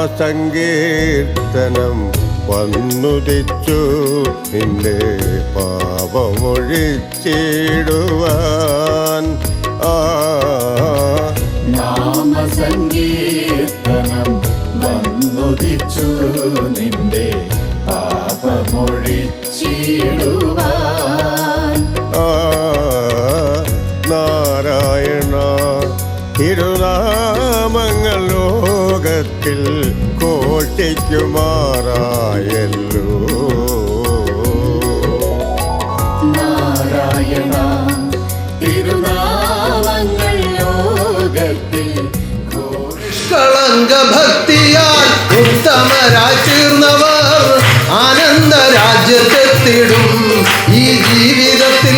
നാമസങ്കീർത്തനം വന്നുദിച്ചു നിന്റെ പാപമൊഴിച്ചിടുവാൻ. നാമസങ്കീർത്തനം വന്നുദിച്ചു നിന്റെ പാപമൊഴിച്ചിടുവാൻ. നാരായണ തിരുനാമങ്ങൾ ലോകത്തിൽ ഘോഷിക്കുമാറായല്ലോ. നാരായണ തിരുനാമങ്ങൾ ലോകത്തിൽ കളങ്ക ഭക്തിയാൽ ഉത്തമരായി തീർന്നവർ ആനന്ദ രാജ്യത്തെത്തിടും. ഈ ജീവിതത്തിൽ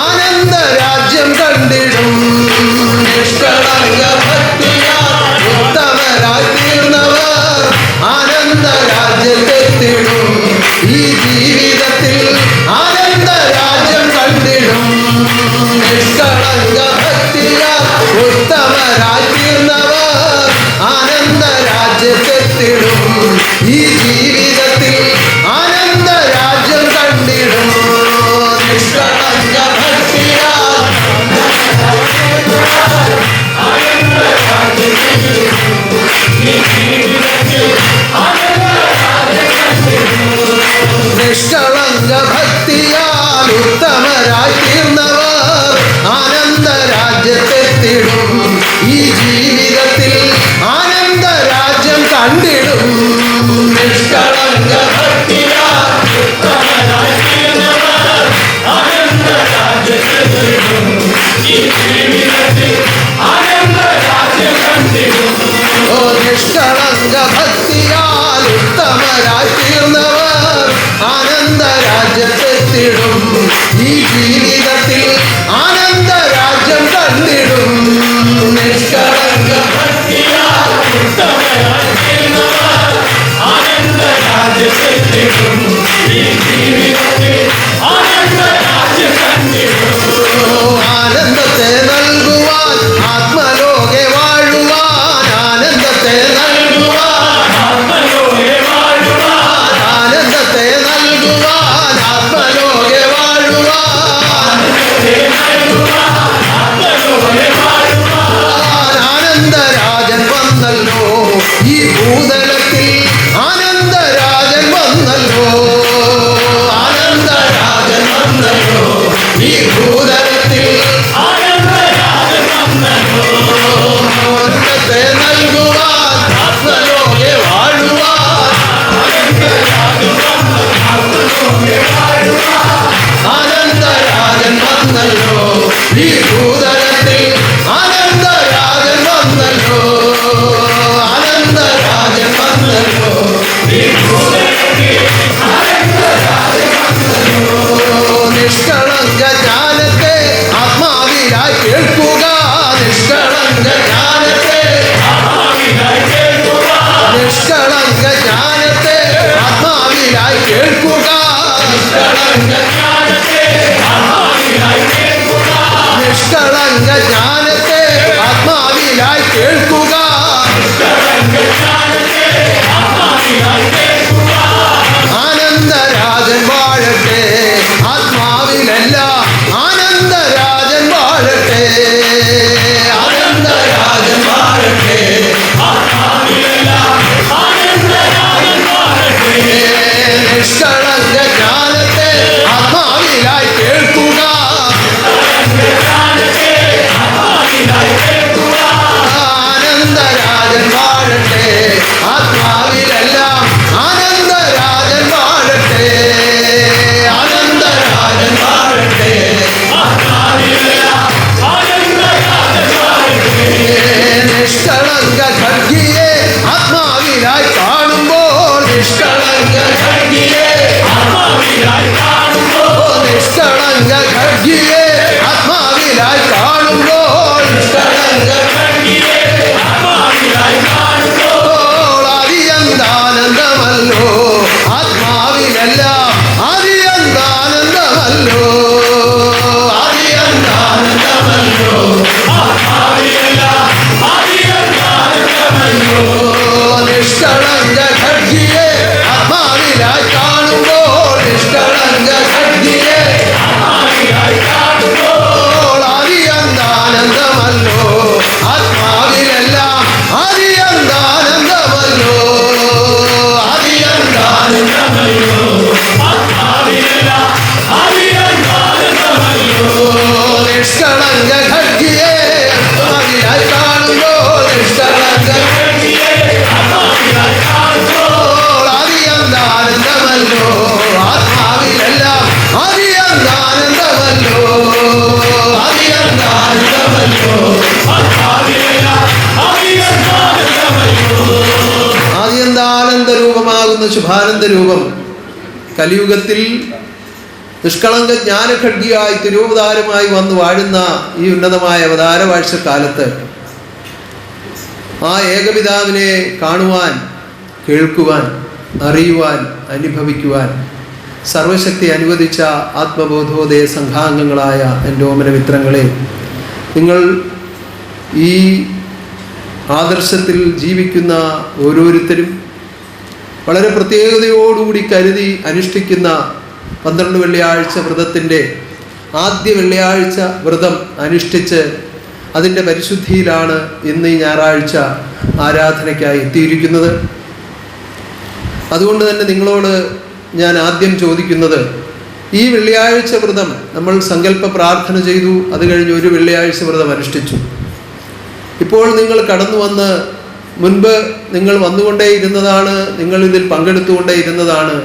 ആനന്ദ രാജ്യം കണ്ടിടും. നിഷ്കളങ്ക ഭക്തിയാൽ ഉത്തമരായി തീർന്നവർ ആനന്ദ രാജ്യത്തെത്തിടും. ഈ ജീവിതത്തിൽ ആനന്ദ രാജ്യം കണ്ടിടും. നിഷ്കളങ്ക ഭക്തിയാൽ ഉത്തമരായി തീർന്നവർ ആനന്ദ രാജ്യത്തെത്തിടും. ഈ ജീവിതത്തിൽ ആനന്ദ രാജ്യം കണ്ടിടും. നിഷ്കളങ്ക ഭക്തിയാൽ നിഷ്കളങ്ക ഭക്തിയാൽ ഉത്തമരായി തീർന്നവർ ആനന്ദ രാജ്യത്തെത്തിടും. ഈ ജീവിതത്തിൽ ആനന്ദ രാജ്യം കണ്ടിടും. നിഷ്കളങ്ക ഭക്തിയാൽ ഉത്തമരായി തീർന്നവർ ആനന്ദ രാജ്യത്തെത്തിടും. ഈ ജീവിതത്തിൽ ആനന്ദ രാജ്യം കണ്ടിടും. ഓ നിഷ്കളങ്ക ഭക്തിയാൽ ഉത്തമരായി തീർന്നവർ ആനന്ദ രാജ്യത്തെത്തിടും. ഈ ജീവിതത്തിൽ ആനന്ദ രാജ്യം കണ്ടിടും. നിഷ്കളങ്ക ഭക്തിയാൽ ഉത്തമരായി തീർന്നവർ ആനന്ദ രാജ്യത്തെത്തിടും. ഈ ജീവിതത്തിൽ ആനന്ദ രാജ്യം കണ്ടിടും. ആനന്ദത്തെ നൽകുവാൻ ആത്മലോകെ വാഴുവാൻ. ആനന്ദത്തെ നൽകുവാൻ ആത്മലോകെ വാഴുവാൻ. ആനന്ദത്തെ നൽകുവാൻ ആത്മലോകെ വാഴുവാൻ. ആനന്ദരാജൻ വന്നല്ലോ ഈ ഭൂതലത്തിൽ. ആനന്ദരാജൻ വന്നല്ലോ. ആനന്ദരാജൻ വന്നല്ലോ ഈ ഭൂതലത്തിൽ. ആനന്ദരാജൻ വന്നല്ലോ. ആനന്ദത്തെ നൽകുവാൻ ആത്മലോകെ വാഴുവാൻ. ആനന്ദരാജൻ വന്നല്ലോ ഈ ഭൂതലത്തിൽ. ആനന്ദരാജൻ വന്നല്ലോ. ആനന്ദരാജൻ വന്നല്ലോ ഈ ഭൂതലത്തിൽ. നിഷ്കളങ്ക ജ്ഞാനത്തെ ആത്മാവിലായി കേൾക്കുക. നിഷ്കളങ്ക ജ്ഞാനത്തെ ആത്മാവിലായി കേൾക്കുക. നിഷ്കളങ്ക ജ്ഞാനത്തെ ആത്മാവിലായി കേൾക്കുക. നിഷ്കളങ്ക ജ്ഞാനത്തെ ആത്മാവിലായി കേൾക്കുക. നിഷ്കളങ്ക ജ്ഞാനത്തെ ആത്മാവിലായി കേൾക്കുക. ആനന്ദരാജൻ വാഴട്ടെ ആത്മാവിലെല്ലാം. ആനന്ദരാജൻ വാഴട്ടെ. ആനന്ദരാജൻ വാഴട്ടെ ആത്മാവിലെല്ലാം. ആനന്ദരാജൻ വാഴട്ടെ. നിഷ്കളങ്ക ജ്ഞാനത്തെ ആത്മാവിലായി കേൾക്കുക. ആനന്ദരാജൻ വാഴട്ടെ ആത്മാവിലെല്ലാം. ആനന്ദരാജൻ വാഴട്ടെ. ആനന്ദരാജൻ വാഴട്ടെ ആത്മാവിലെല്ലാം. ആനന്ദരാജൻ വാഴട്ടെ. നിഷ്കളങ്ക ഖഡ്ഗിയെ ആത്മാവിലായി കാണുമ്പോൾ. നിഷ്കളങ്ക ഖഡ്ഗിയെ ആത്മാവിലായി കാണുമ്പോൾ. നിഷ്കളങ്ക ഖഡ്ഗിയെ ആത്മാവിലായി കാണുമ്പോൾ. നിഷ്കളങ്ക ഖഡ്ഗിയെ ആത്മാവിലായി കാണുമ്പോൾ. അതിയന്താനന്ദമല്ലോ ആത്മാവിലെല്ലാം. അതിയന്താനന്ദമല്ലോ. അതിയന്താനന്ദമല്ലോ ആത്മാവിലെല്ലാം. അതിയന്താനന്ദമല്ലോ. നിഷ്കളങ്ക ഖഡ്ഗിയെ ആത്മാവിലായി കാണുമ്പോൾ നിഷ്കളങ്ക ഖഡ്ഗിയെ ആദിയന്താനന്ദമല്ലോ ആത്മാവിലെല്ലാം ആദിയന്താനന്ദമല്ലോ ആദിയന്താനന്ദമല്ലോ നിഷ്കളങ്ക ഖഡ്ഗിയെ ആത്മാവിലായി കാണുമ്പോൾ നിഷ്കളങ്ക ആദിയന്താനന്ദമല്ലോ ആത്മാവിലെല്ലാം ആദിയന്താനന്ദമല്ലോ ആദിയന്താനന്ദമല്ലോ ആദിയന്താനന്ദ രൂപമാകുന്ന ശുഭാനന്ദ രൂപം കലിയുഗത്തിൽ നിഷ്കളങ്ക ജ്ഞാനഖഡ്ഗിയായി തിരുവതാരമായി വന്ന് വാഴുന്ന ഈ ഉന്നതമായ അവതാരവാഴ്ചക്കാലത്ത് ആ ഏകപിതാവിനെ കാണുവാൻ, കേൾക്കുവാൻ, അറിയുവാൻ, അനുഭവിക്കുവാൻ സർവശക്തി അനുവദിച്ച ആത്മബോധോദയ സംഘാംഗങ്ങളായ എൻ്റെ ഓമന മിത്രങ്ങളെ, നിങ്ങൾ ഈ ആദർശത്തിൽ ജീവിക്കുന്ന ഓരോരുത്തരും വളരെ പ്രത്യേകതയോടുകൂടി കരുതി അനുഷ്ഠിക്കുന്ന 12 വെള്ളിയാഴ്ച വ്രതത്തിൻ്റെ ആദ്യ വെള്ളിയാഴ്ച വ്രതം അനുഷ്ഠിച്ച് അതിൻ്റെ പരിശുദ്ധിയിലാണ് ഇന്ന് ഈ ഞായറാഴ്ച ആരാധനയ്ക്കായി എത്തിയിരിക്കുന്നത്. അതുകൊണ്ട് തന്നെ നിങ്ങളോട് ഞാൻ ആദ്യം ചോദിക്കുന്നത്, ഈ വെള്ളിയാഴ്ച വ്രതം നമ്മൾ സങ്കല്പ പ്രാർത്ഥന ചെയ്തു, അത് കഴിഞ്ഞ് ഒരു വെള്ളിയാഴ്ച വ്രതം അനുഷ്ഠിച്ചു. ഇപ്പോൾ നിങ്ങൾ കടന്നു വന്ന് മുൻപ് നിങ്ങൾ വന്നുകൊണ്ടേ ഇരുന്നതാണ്, നിങ്ങൾ ഇതിൽ പങ്കെടുത്തുകൊണ്ടേ ഇരുന്നതാണ്.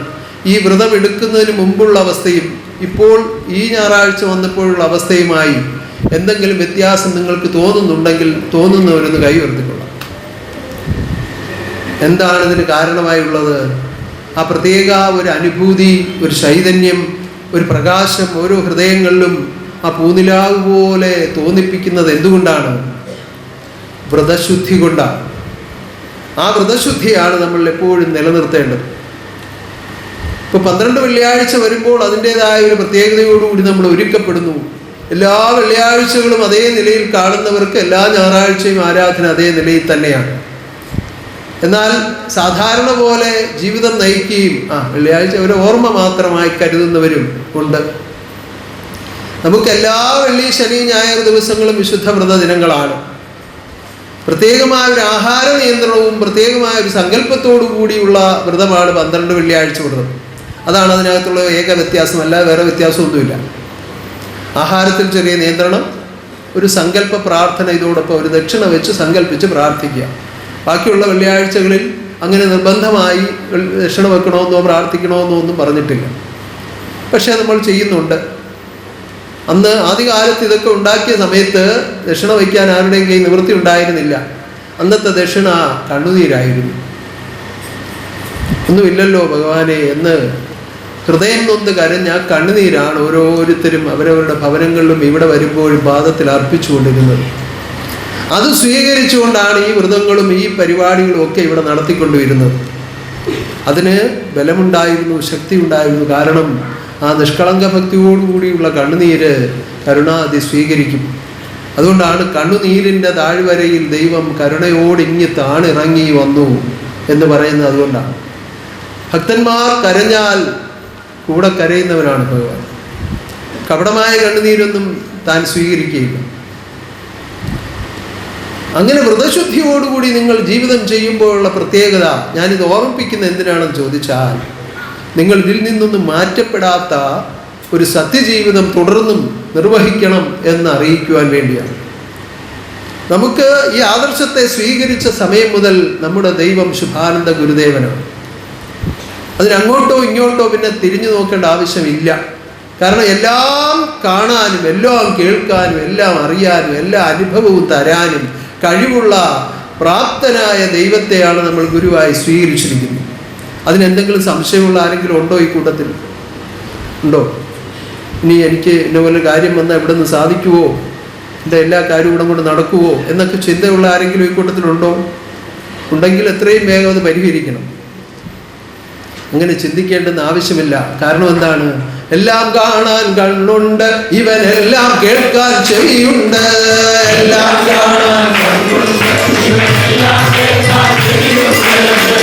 ഈ വ്രതം എടുക്കുന്നതിന് മുമ്പുള്ള അവസ്ഥയും ഇപ്പോൾ ഈ ഞായറാഴ്ച വന്നപ്പോഴുള്ള അവസ്ഥയുമായി എന്തെങ്കിലും വ്യത്യാസം നിങ്ങൾക്ക് തോന്നുന്നുണ്ടെങ്കിൽ തോന്നുന്നവരൊന്ന് കൈ ഉയർത്തിക്കൊള്ളാം. എന്താണ് ഇതിന് കാരണമായുള്ളത്? ആ പ്രത്യേക ഒരു അനുഭൂതി, ഒരു ചൈതന്യം, ഒരു പ്രകാശം ഓരോ ഹൃദയങ്ങളിലും ആ പൂനിലാവ് പോലെ തോന്നിപ്പിക്കുന്നത് എന്തുകൊണ്ടാണ്? വ്രതശുദ്ധി കൊണ്ടാണ്. ആ വ്രതശുദ്ധിയാണ് നമ്മൾ എപ്പോഴും നിലനിർത്തേണ്ടത്. ഇപ്പോൾ 12 വെള്ളിയാഴ്ച വരുമ്പോൾ അതിൻ്റെതായ ഒരു പ്രത്യേകതയോടുകൂടി നമ്മൾ ഒരുക്കപ്പെടുന്നു. എല്ലാ വെള്ളിയാഴ്ചകളും അതേ നിലയിൽ കാണുന്നവർക്ക് എല്ലാ ഞായറാഴ്ചയും ആരാധന അതേ നിലയിൽ തന്നെയാണ്. എന്നാൽ സാധാരണ പോലെ ജീവിതം നയിക്കുകയും വെള്ളിയാഴ്ച ഒരു ഓർമ്മ മാത്രമായി കരുതുന്നവരും ഉണ്ട്. നമുക്ക് എല്ലാ വെള്ളി, ശനി, ഞായർ ദിവസങ്ങളും വിശുദ്ധ വ്രത ദിനങ്ങളാണ്. പ്രത്യേകമായ ഒരു ആഹാര നിയന്ത്രണവും പ്രത്യേകമായ ഒരു സങ്കല്പത്തോടു കൂടിയുള്ള വ്രതമാണ് 12 വെള്ളിയാഴ്ച വ്രതം. അതാണ് അതിനകത്തുള്ള ഏക വ്യത്യാസം, അല്ലാതെ വേറെ വ്യത്യാസമൊന്നുമില്ല. ആഹാരത്തിൽ ചെറിയ നിയന്ത്രണം, ഒരു സങ്കല്പ പ്രാർത്ഥന, ഇതോടൊപ്പം ഒരു ദക്ഷിണ വെച്ച് സങ്കല്പിച്ച് പ്രാർത്ഥിക്കുക. ബാക്കിയുള്ള വെള്ളിയാഴ്ചകളിൽ അങ്ങനെ നിർബന്ധമായി ദക്ഷിണ വെക്കണമെന്നോ പ്രാർത്ഥിക്കണമെന്നോ ഒന്നും പറഞ്ഞിട്ടില്ല. പക്ഷേ നമ്മൾ ചെയ്യുന്നുണ്ട്. അന്ന് ആദ്യകാലത്ത് ഇതൊക്കെ ഉണ്ടാക്കിയ സമയത്ത് ദക്ഷിണ വയ്ക്കാൻ ആരുടെയും കൈ നിവൃത്തി ഉണ്ടായിരുന്നില്ല. അന്നത്തെ ദക്ഷിണ കണ്ണുനീരായിരുന്നു. ഒന്നുമില്ലല്ലോ ഭഗവാനെ എന്ന് ഹൃദയം നൊന്ന് കരഞ്ഞ കണ്ണുനീരാണ് ഓരോരുത്തരും അവരവരുടെ ഭവനങ്ങളിലും ഇവിടെ വരുമ്പോഴും പാദത്തിൽ അർപ്പിച്ചുകൊണ്ടിരുന്നത്. അത് സ്വീകരിച്ചുകൊണ്ടാണ് ഈ വ്രതങ്ങളും ഈ പരിപാടികളും ഒക്കെ ഇവിടെ നടത്തിക്കൊണ്ടുവരുന്നത്. അതിന് ബലമുണ്ടായിരുന്നു, ശക്തി ഉണ്ടായിരുന്നു. കാരണം ആ നിഷ്കളങ്ക ഭക്തിയോടുകൂടിയുള്ള കണ്ണുനീര് കരുണാതി സ്വീകരിക്കും. അതുകൊണ്ടാണ് കണ്ണുനീരിൻ്റെ താഴ്വരയിൽ ദൈവം കരുണയോടിങ്ങി താണിറങ്ങി വന്നു എന്ന് പറയുന്നത്. അതുകൊണ്ടാണ് ഭക്തന്മാർ കരഞ്ഞാൽ കൂടെ കരയുന്നവനാണ് ഭഗവാൻ. കപടമായ കണ്ണുനീരൊന്നും താൻ സ്വീകരിക്കുകയില്ല. അങ്ങനെ വ്രതശുദ്ധിയോടുകൂടി നിങ്ങൾ ജീവിതം ചെയ്യുമ്പോഴുള്ള പ്രത്യേകത ഞാനിത് ഓർമ്മിപ്പിക്കുന്ന എന്തിനാണെന്ന് ചോദിച്ചാൽ, നിങ്ങൾ ഇതിൽ നിന്നൊന്നും മാറ്റപ്പെടാത്ത ഒരു സത്യജീവിതം തുടർന്നും നിർവഹിക്കണം എന്ന് അറിയിക്കുവാൻ വേണ്ടിയാണ്. നമുക്ക് ഈ ആദർശത്തെ സ്വീകരിച്ച സമയം മുതൽ നമ്മുടെ ദൈവം ശുഭാനന്ദ ഗുരുദേവനാണ്. അതിനങ്ങോട്ടോ ഇങ്ങോട്ടോ പിന്നെ തിരിഞ്ഞു നോക്കേണ്ട ആവശ്യമില്ല. കാരണം എല്ലാം കാണാനും എല്ലാം കേൾക്കാനും എല്ലാം അറിയാനും എല്ലാ അനുഭവവും തരാനും കഴിവുള്ള പ്രാപ്തനായ ദൈവത്തെയാണ് നമ്മൾ ഗുരുവായി സ്വീകരിച്ചിരിക്കുന്നത്. അതിനെന്തെങ്കിലും സംശയമുള്ള ആരെങ്കിലും ഉണ്ടോ ഈ കൂട്ടത്തിൽ? ഉണ്ടോ? ഇനി എനിക്ക് ഇന്ന പോലെ കാര്യം വന്നാൽ ഇവിടെ നിന്ന് സാധിക്കുമോ, എൻ്റെ എല്ലാ കാര്യവും ഇവിടെ കൊണ്ട് നടക്കുമോ എന്നൊക്കെ ചിന്തയുള്ള ആരെങ്കിലും ഈ കൂട്ടത്തിലുണ്ടോ? ഉണ്ടെങ്കിൽ എത്രയും വേഗം അത് പരിഹരിക്കണം. അങ്ങനെ ചിന്തിക്കേണ്ടെന്ന് ആവശ്യമില്ല. കാരണം എന്താണ്? എല്ലാം കാണാൻ കണ്ണുണ്ട്, ഇവനെല്ലാം കേൾക്കാൻ ചെവിയുണ്ട്. എല്ലാം കാണാൻ കണ്ണുണ്ട്, ഇവനെല്ലാം കേൾക്കാൻ ചെവിയുണ്ട്.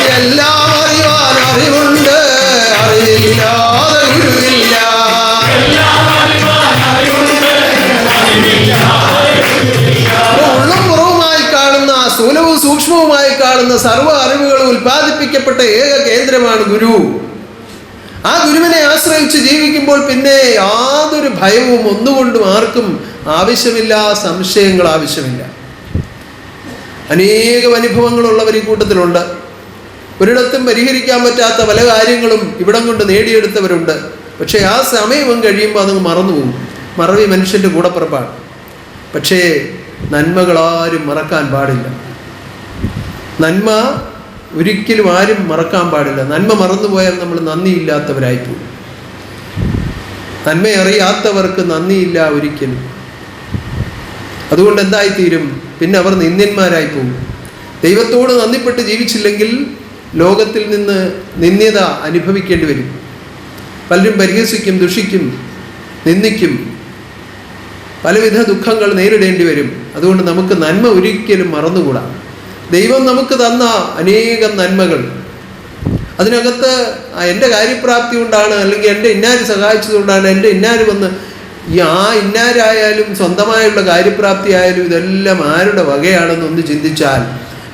കാണുന്ന സർവ്വ അറിവുകളും ഉൽപ്പാദിപ്പിക്കപ്പെട്ട ഏക കേന്ദ്രമാണ് ഗുരു. ആ ഗുരുവിനെ ആശ്രയിച്ച് ജീവിക്കുമ്പോൾ പിന്നെ യാതൊരു ഭയവും ഒന്നുകൊണ്ടും ആർക്കും ആവശ്യമില്ല, സംശയങ്ങൾ ആവശ്യമില്ല. അനേകം അനുഭവങ്ങളുള്ളവർ ഈ കൂട്ടത്തിലുണ്ട്. ഒരിടത്തും പരിഹരിക്കാൻ പറ്റാത്ത പല കാര്യങ്ങളും ഇവിടം കൊണ്ട് നേടിയെടുത്തവരുണ്ട്. പക്ഷേ ആ സമയം കഴിയുമ്പോൾ അതങ്ങ് മറന്നുപോകും. മറവി മനുഷ്യൻ്റെ കൂടപ്പിറപ്പാണ്. പക്ഷേ നന്മകളാരും മറക്കാൻ പാടില്ല. നന്മ ഒരിക്കലും ആരും മറക്കാൻ പാടില്ല. നന്മ മറന്നുപോയാൽ നമ്മൾ നന്ദിയില്ലാത്തവരായിപ്പോകും. നന്മ അറിയാത്തവർക്ക് നന്ദിയില്ല ഒരിക്കലും. അതുകൊണ്ട് എന്തായിത്തീരും? പിന്നെ അവർ നിന്ദ്യന്മാരായി പോകും. ദൈവത്തോട് നന്ദിപ്പെട്ട് ജീവിച്ചില്ലെങ്കിൽ ലോകത്തിൽ നിന്ന് നിന്ദ്യത അനുഭവിക്കേണ്ടി വരും. പലരും പരിഹസിക്കും, ദുഷിക്കും, നിന്ദിക്കും, പലവിധ ദുഃഖങ്ങൾ നേരിടേണ്ടി വരും. അതുകൊണ്ട് നമുക്ക് നന്മ ഒരിക്കലും മറന്നുകൂടാ. ദൈവം നമുക്ക് തന്ന അനേകം നന്മകൾ, അതിനകത്ത് എൻ്റെ കാര്യപ്രാപ്തി കൊണ്ടാണ്, അല്ലെങ്കിൽ എൻ്റെ ഇന്നാര് സഹായിച്ചതുകൊണ്ടാണ്, എൻ്റെ ഇന്നാര് വന്ന് ഇന്നാരായാലും സ്വന്തമായുള്ള കാര്യപ്രാപ്തി ആയാലും ഇതെല്ലാം ആരുടെ വകയാണെന്നൊന്ന് ചിന്തിച്ചാൽ,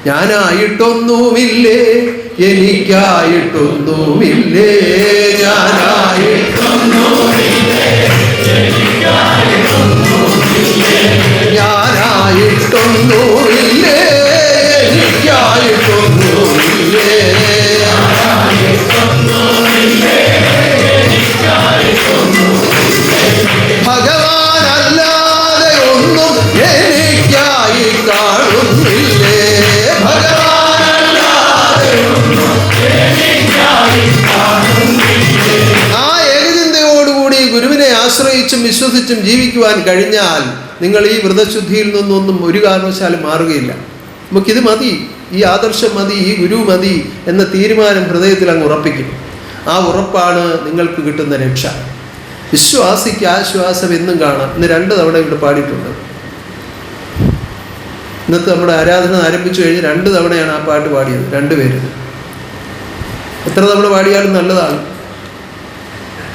ഞാനായിട്ടൊന്നുമില്ലേ, എനിക്കായിട്ടൊന്നുമില്ലേ, ഞാനായിട്ടൊന്നുമില്ലേ, എനിക്കായിട്ടൊന്നുമില്ലേ. ഭഗവാനല്ലാതെ ഒന്നും എനിക്കായി കാണുന്നില്ലേ, ഭഗവാനല്ലാതെ ഒന്നും എനിക്കായി കാണുന്നില്ലേ. ആ ഏകചിന്തയോടുകൂടി ഗുരുവിനെ ആശ്രയിച്ചും വിശ്വസിച്ചും ജീവിക്കുവാൻ കഴിഞ്ഞാൽ നിങ്ങൾ ഈ വ്രതശുദ്ധിയിൽ നിന്നൊന്നും ഒരു കാരണവശാലും മാറുകയില്ല. നമുക്കിത് മതി, ഈ ആദർശം മതി, ഈ ഗുരു മതി എന്ന തീരുമാനം ഹൃദയത്തിൽ അങ്ങ് ഉറപ്പിക്കും. ആ ഉറപ്പാണ് നിങ്ങൾക്ക് കിട്ടുന്ന രക്ഷ. വിശ്വാസിക്ക് ആശ്വാസം എന്നും കാണാം. ഇന്ന് 2 തവണ ഇവിടെ പാടിയിട്ടുണ്ട്. ഇന്നത്തെ നമ്മുടെ ആരാധന ആരംഭിച്ചു കഴിഞ്ഞ് 2 തവണയാണ് ആ പാട്ട് പാടിയത്, 2 പേര്. എത്ര തവണ പാടിയാലും നല്ലതാണ്.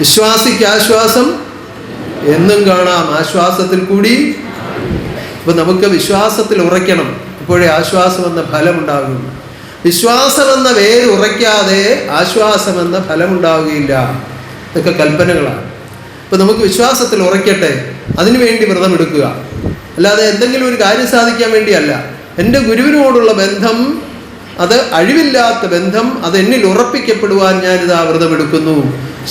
വിശ്വാസിക്ക് ആശ്വാസം എന്നും കാണാം, ആശ്വാസത്തിൽ കൂടി. അപ്പം നമുക്ക് വിശ്വാസത്തിൽ ഉറയ്ക്കണം, അപ്പോഴേ ആശ്വാസമെന്ന ഫലമുണ്ടാകും. വിശ്വാസമെന്ന വേര് ഉറയ്ക്കാതെ ആശ്വാസമെന്ന ഫലമുണ്ടാവുകയില്ല. ഇതൊക്കെ കൽപ്പനകളാണ്. അപ്പം നമുക്ക് വിശ്വാസത്തിൽ ഉറയ്ക്കട്ടെ, അതിനുവേണ്ടി വ്രതം എടുക്കുക. അല്ലാതെ എന്തെങ്കിലും ഒരു കാര്യം സാധിക്കാൻ വേണ്ടിയല്ല. എൻ്റെ ഗുരുവിനോടുള്ള ബന്ധം, അത് അഴിവില്ലാത്ത ബന്ധം, അത് എന്നിൽ ഉറപ്പിക്കപ്പെടുവാൻ ഞാനിതാ വ്രതമെടുക്കുന്നു.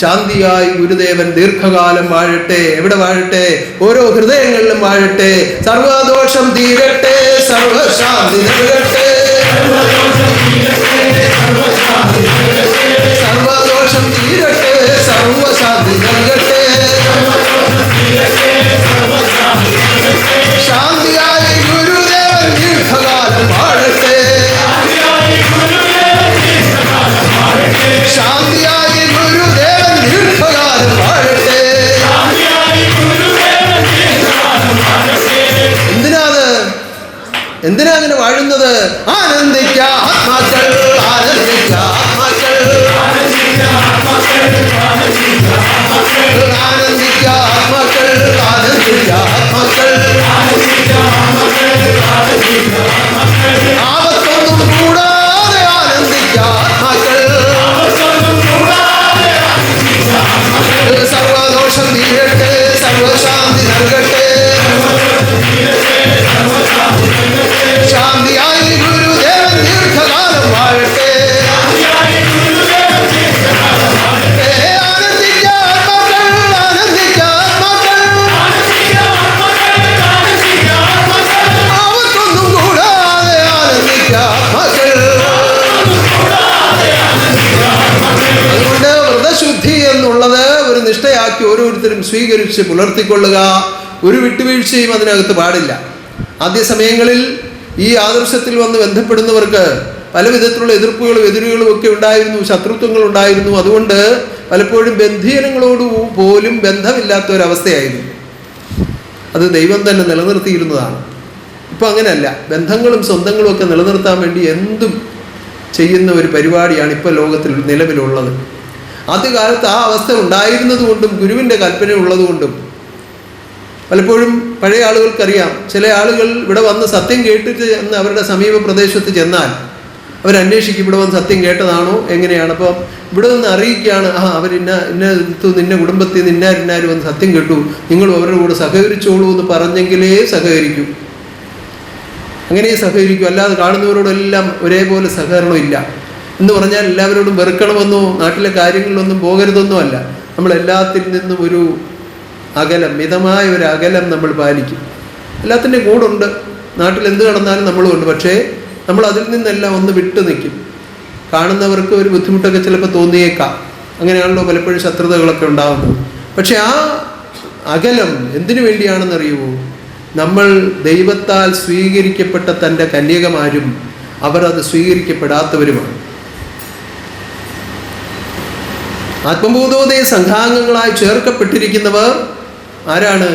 ശാന്തിയായി ഗുരുദേവൻ ദീർഘകാലം വാഴട്ടെ. എവിടെ വാഴട്ടെ? ഓരോ ഹൃദയങ്ങളിലും വാഴട്ടെ. സർവദോഷം തീരട്ടെ, സർവശാന്തി നൽകട്ടെ. സർവദോഷം തീരട്ടെ, സർവശാന്തി നൽകട്ടെ. ശാന്തിയായി ഗുരുദേവൻ ദീർഘകാലം വാഴട്ടെ. ശാന്തിയായി ഗുരുദേവൻ ദീർഘകാലം വാഴട്ടെ. എന്തിനാ അങ്ങനെ വാഴുന്നത്? ആനന്ദിക്ക ആത്മാക്കൾ, ആനന്ദിക്ക ആത്മാക്കൾ, ആനന്ദിക്ക ആത്മാക്കൾ, ആനന്ദിക്ക ആത്മാക്കൾ. ആപത്തൊന്നും കൂടാതെ ആനന്ദിക്ക ആത്മാക്കൾ. സർവദോഷം തീരട്ടെ, സർവശാന്തി നൽകട്ടെ. ശാന്തിയായി ഗുരുദേവൻ ദീർഘകാലം വാഴട്ടെ. ആനന്ദിക്ക ആത്മാക്കൾ, ആനന്ദിക്ക ആത്മാക്കൾ. ആവത്തൊന്നും കൂടാതെ ആനന്ദിക്ക ആത്മാക്കൾ. അതുകൊണ്ട് വ്രതശുദ്ധി എന്നുള്ളത് ഒരു നിഷ്ഠയാക്കി ഓരോരുത്തരും സ്വീകരിച്ച് പുലർത്തിക്കൊള്ളുക. ഒരു വിട്ടുവീഴ്ചയും അതിനകത്ത് പാടില്ല. ആദ്യ സമയങ്ങളിൽ ഈ ആദർശത്തിൽ വന്ന് ബന്ധപ്പെടുന്നവർക്ക് പല വിധത്തിലുള്ള എതിർപ്പുകളും എതിരുകളും ഒക്കെ ഉണ്ടായിരുന്നു, ശത്രുത്വങ്ങൾ ഉണ്ടായിരുന്നു. അതുകൊണ്ട് പലപ്പോഴും ബന്ധീയനങ്ങളോട് പോലും ബന്ധമില്ലാത്ത ഒരവസ്ഥയായിരുന്നു. അത് ദൈവം തന്നെ നിലനിർത്തിയിരുന്നതാണ്. ഇപ്പം അങ്ങനെയല്ല. ബന്ധങ്ങളും സ്വന്തങ്ങളും ഒക്കെ നിലനിർത്താൻ വേണ്ടി എന്തും ചെയ്യുന്ന ഒരു പരിപാടിയാണ് ഇപ്പോൾ ലോകത്തിൽ നിലവിലുള്ളത്. ആദ്യകാലത്ത് ആ അവസ്ഥ ഉണ്ടായിരുന്നത് കൊണ്ടും ഗുരുവിൻ്റെ കൽപ്പന ഉള്ളതുകൊണ്ടും പലപ്പോഴും പഴയ ആളുകൾക്കറിയാം, ചില ആളുകൾ ഇവിടെ വന്ന് സത്യം കേട്ടിട്ട് എന്ന് അവരുടെ സമീപ പ്രദേശത്ത് ചെന്നാൽ അവരന്വേഷിക്കും ഇവിടെ വന്ന് സത്യം കേട്ടതാണോ എങ്ങനെയാണ്. അപ്പം ഇവിടെ നിന്ന് അറിയിക്കുകയാണ്, നിന്നെ കുടുംബത്തിൽ നിന്ന് ഇന്നാരും വന്ന് സത്യം കേട്ടു, നിങ്ങൾ അവരുടെ കൂടെ സഹകരിച്ചോളൂ എന്ന് പറഞ്ഞെങ്കിലേ സഹകരിക്കൂ. അങ്ങനെ സഹകരിക്കൂ, അല്ലാതെ കാണുന്നവരോടെല്ലാം ഒരേപോലെ സഹകരണം ഇല്ല എന്ന് പറഞ്ഞാൽ എല്ലാവരോടും വെറുക്കണമെന്നോ നാട്ടിലെ കാര്യങ്ങളിലൊന്നും പോകരുതെന്നോ അല്ല. നമ്മളെല്ലാത്തിൽ നിന്നും ഒരു അകലം, മിതമായ ഒരു അകലം നമ്മൾ പാലിക്കും. എല്ലാത്തിൻ്റെ കൂടുണ്ട്, നാട്ടിൽ എന്ത് നടന്നാലും നമ്മളുമുണ്ട്. പക്ഷേ നമ്മൾ അതിൽ നിന്നെല്ലാം ഒന്ന് വിട്ടു നിൽക്കും. കാണുന്നവർക്ക് ഒരു ബുദ്ധിമുട്ടൊക്കെ ചിലപ്പോൾ തോന്നിയേക്കാം, അങ്ങനെയാണല്ലോ പലപ്പോഴും ശത്രുതകളൊക്കെ ഉണ്ടാകുന്നത്. പക്ഷെ ആ അകലം എന്തിനു വേണ്ടിയാണെന്നറിയുമോ? നമ്മൾ ദൈവത്താൽ സ്വീകരിക്കപ്പെട്ട തൻ്റെ കന്യകമാരും അവർ അത് സ്വീകരിക്കപ്പെടാത്തവരുമാണ്. ആത്മബോധോദയ സംഘാംഗങ്ങളായി ചേർക്കപ്പെട്ടിരിക്കുന്നവർ ആരാണ്?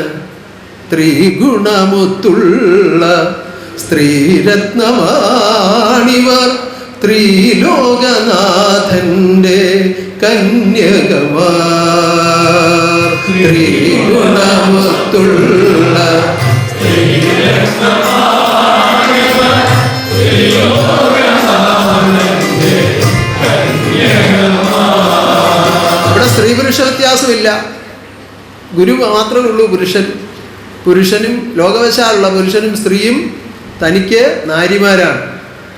ത്രിഗുണമൊത്തുള്ള സ്ത്രീരത്നമാണിവർ, ത്രിലോകനാഥന്റെ കന്യകമാർ. ത്രിഗുണമൊത്തുള്ള ഇവിടെ സ്ത്രീ പുരുഷ വ്യത്യാസമില്ല. ഗുരു മാത്രമേ ഉള്ളൂ പുരുഷനും ലോകവശാലുള്ള പുരുഷനും സ്ത്രീയും തനിക്ക് നാരിമാരാണ്.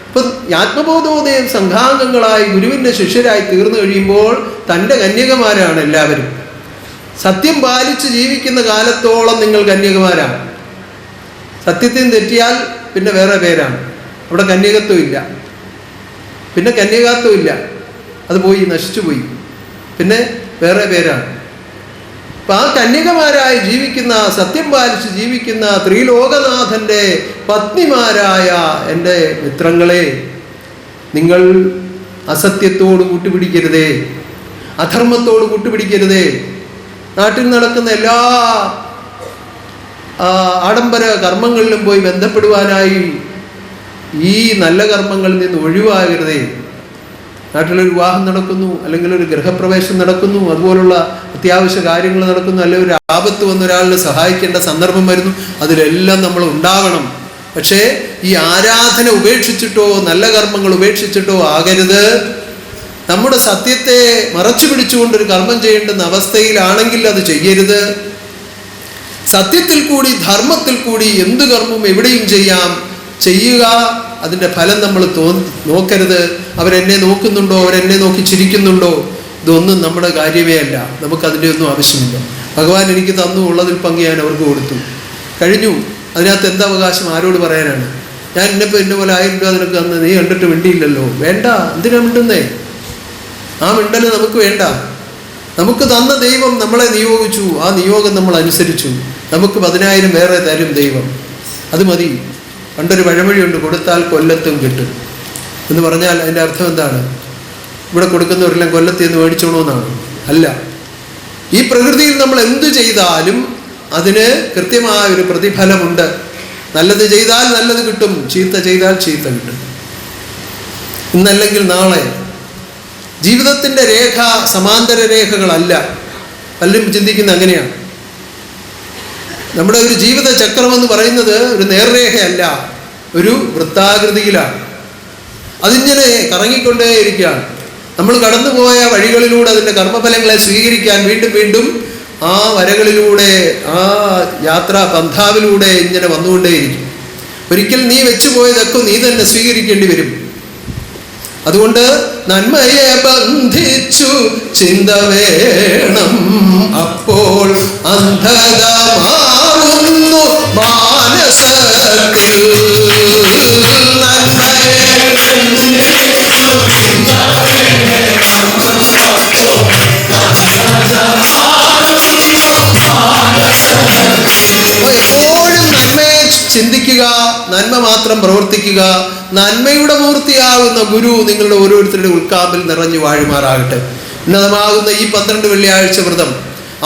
ഇപ്പം ആത്മബോധോദയം സംഘാംഗങ്ങളായി ഗുരുവിൻ്റെ ശിഷ്യരായി തീർന്നു കഴിയുമ്പോൾ തൻ്റെ കന്യകമാരാണ് എല്ലാവരും. സത്യം പാലിച്ച് ജീവിക്കുന്ന കാലത്തോളം നിങ്ങൾ കന്യകമാരാണ്. സത്യത്തിൽ തെറ്റിയാൽ പിന്നെ വേറെ പേരാണ്. അവിടെ കന്യകത്വം ഇല്ല, പിന്നെ കന്യകാത്വം ഇല്ല, അത് പോയി, നശിച്ചു പോയി, പിന്നെ വേറെ പേരാണ്. അപ്പം ആ കന്യകമാരായി ജീവിക്കുന്ന, സത്യം പാലിച്ച് ജീവിക്കുന്ന ത്രിലോകനാഥൻ്റെ പത്നിമാരായ എൻ്റെ മിത്രങ്ങളെ, നിങ്ങൾ അസത്യത്തോട് കൂട്ടുപിടിക്കരുതേ, അധർമ്മത്തോട് കൂട്ടുപിടിക്കരുതേ. നാട്ടിൽ നടക്കുന്ന എല്ലാ ആഡംബര കർമ്മങ്ങളിലും പോയി ബന്ധപ്പെടുവാനായി ഈ നല്ല കർമ്മങ്ങളിൽ നിന്ന് ഒഴിവാകരുതേ. നാട്ടിലൊരു വിവാഹം നടക്കുന്നു, അല്ലെങ്കിൽ ഒരു ഗൃഹപ്രവേശം നടക്കുന്നു, അതുപോലുള്ള അത്യാവശ്യ കാര്യങ്ങൾ നടക്കുന്നു, അല്ലെങ്കിൽ ഒരു ആപത്ത് വന്ന ഒരാളിനെ സഹായിക്കേണ്ട സന്ദർഭം വരുന്നു, അതിലെല്ലാം നമ്മൾ ഉണ്ടാവണം. പക്ഷേ ഈ ആരാധന ഉപേക്ഷിച്ചിട്ടോ നല്ല കർമ്മങ്ങൾ ഉപേക്ഷിച്ചിട്ടോ ആകരുത്. നമ്മുടെ സത്യത്തെ മറച്ചു പിടിച്ചുകൊണ്ടൊരു കർമ്മം ചെയ്യേണ്ടുന്ന അവസ്ഥയിലാണെങ്കിൽ അത് ചെയ്യരുത്. സത്യത്തിൽ കൂടി ധർമ്മത്തിൽ കൂടി എന്ത് കർമ്മവും എവിടെയും ചെയ്യുക. അതിൻ്റെ ഫലം നമ്മൾ നോക്കരുത്. അവരെന്നെ നോക്കുന്നുണ്ടോ, അവരെന്നെ നോക്കി ചിരിക്കുന്നുണ്ടോ, ഇതൊന്നും നമ്മുടെ കാര്യമേ അല്ല. നമുക്കതിൻ്റെ ഒന്നും ആവശ്യമില്ല. ഭഗവാൻ എനിക്ക് തന്നു, ഉള്ളതിൽ പങ്ക് ഞാൻ അവർക്ക് കൊടുത്തു, കഴിഞ്ഞു. അതിനകത്ത് എന്താ അവകാശം ആരോട് പറയാനാണ്? ഞാൻ ഇന്നിപ്പോൾ എന്നെ പോലെ 1000 രൂപ നിനക്ക് തന്ന് നീ കണ്ടിട്ട് മിണ്ടിയില്ലല്ലോ, വേണ്ട, എന്തിനാ മിണ്ടുന്നേ? ആ മിണ്ടല് നമുക്ക് വേണ്ട. നമുക്ക് തന്ന ദൈവം നമ്മളെ നിയോഗിച്ചു, ആ നിയോഗം നമ്മൾ അനുസരിച്ചു. നമുക്ക് 10,000 വേറെ തരും ദൈവം, അത് മതി. പണ്ടൊരു പഴമൊഴിയുണ്ട്, കൊടുത്താൽ കൊല്ലത്തും കിട്ടും എന്ന് പറഞ്ഞാൽ അതിൻ്റെ അർത്ഥം എന്താണ്? ഇവിടെ കൊടുക്കുന്നവരെല്ലാം കൊല്ലത്തിൽ നിന്ന് മേടിച്ചോണമെന്നാണ്? അല്ല. ഈ പ്രകൃതിയിൽ നമ്മൾ എന്തു ചെയ്താലും അതിന് കൃത്യമായ ഒരു പ്രതിഫലമുണ്ട്. നല്ലത് ചെയ്താൽ നല്ലത് കിട്ടും, ചീത്ത ചെയ്താൽ ചീത്ത കിട്ടും. ഇന്നല്ലെങ്കിൽ നാളെ. ജീവിതത്തിൻ്റെ രേഖ സമാന്തര രേഖകളല്ല. പലരും ചിന്തിക്കുന്ന അങ്ങനെയാണ്. നമ്മുടെ ഒരു ജീവിത ചക്രമെന്ന് പറയുന്നത് ഒരു നേർരേഖയല്ല, ഒരു വൃത്താകൃതിയിലാണ്. അതിങ്ങനെ കറങ്ങിക്കൊണ്ടേയിരിക്കുകയാണ്. നമ്മൾ കടന്നുപോയ വഴികളിലൂടെ അതിൻ്റെ കർമ്മഫലങ്ങളെ സ്വീകരിക്കാൻ വീണ്ടും വീണ്ടും ആ വരകളിലൂടെ, ആ യാത്രാ പന്ഥാവിലൂടെ ഇങ്ങനെ വന്നുകൊണ്ടേയിരിക്കും. ഒരിക്കൽ നീ വെച്ചുപോയതൊക്കെ നീ തന്നെ സ്വീകരിക്കേണ്ടി വരും. അതുകൊണ്ട് നന്മയെ ബന്ധിച്ചു ചിന്ത വേണം, അപ്പോൾ അന്ധത മാറുന്നു മാനസത്തിൽ. എപ്പോഴും നന്മയെ ചിന്തിക്കുക, നന്മ മാത്രം പ്രവർത്തിക്കുക. നന്മയുടെ മൂർത്തിയാകുന്ന ഗുരു നിങ്ങളുടെ ഓരോരുത്തരുടെ ഉൾക്കാമ്പിൽ നിറഞ്ഞു വാഴുമാറാകട്ടെ. ഉന്നതമാകുന്ന ഈ 12 വെള്ളിയാഴ്ച വ്രതം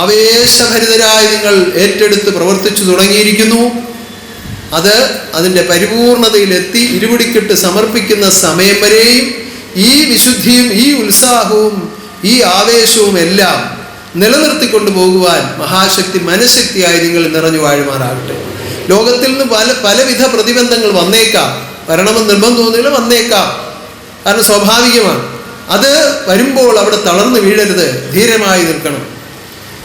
ആവേശഭരിതരായി നിങ്ങൾ ഏറ്റെടുത്ത് പ്രവർത്തിച്ചു തുടങ്ങിയിരിക്കുന്നു. അത് അതിൻ്റെ പരിപൂർണതയിലെത്തി ഇരുപിടിക്കെട്ട് സമർപ്പിക്കുന്ന സമയം വരെയും ഈ വിശുദ്ധിയും ഈ ഉത്സാഹവും ഈ ആവേശവും എല്ലാം നിലനിർത്തിക്കൊണ്ടു പോകുവാൻ മഹാശക്തി മനഃശക്തിയായി നിങ്ങൾ നിറഞ്ഞു വാഴുമാറാകട്ടെ. ലോകത്തിൽ നിന്ന് പലവിധ പ്രതിബന്ധങ്ങൾ വന്നേക്കാം, വരണമെന്ന് നിർബന്ധമൊന്നുമില്ല, വന്നേക്കാം. കാരണം സ്വാഭാവികമാണ്. അത് വരുമ്പോൾ അവിടെ തളർന്നു വീഴരുത്, ധീരമായി നിൽക്കണം.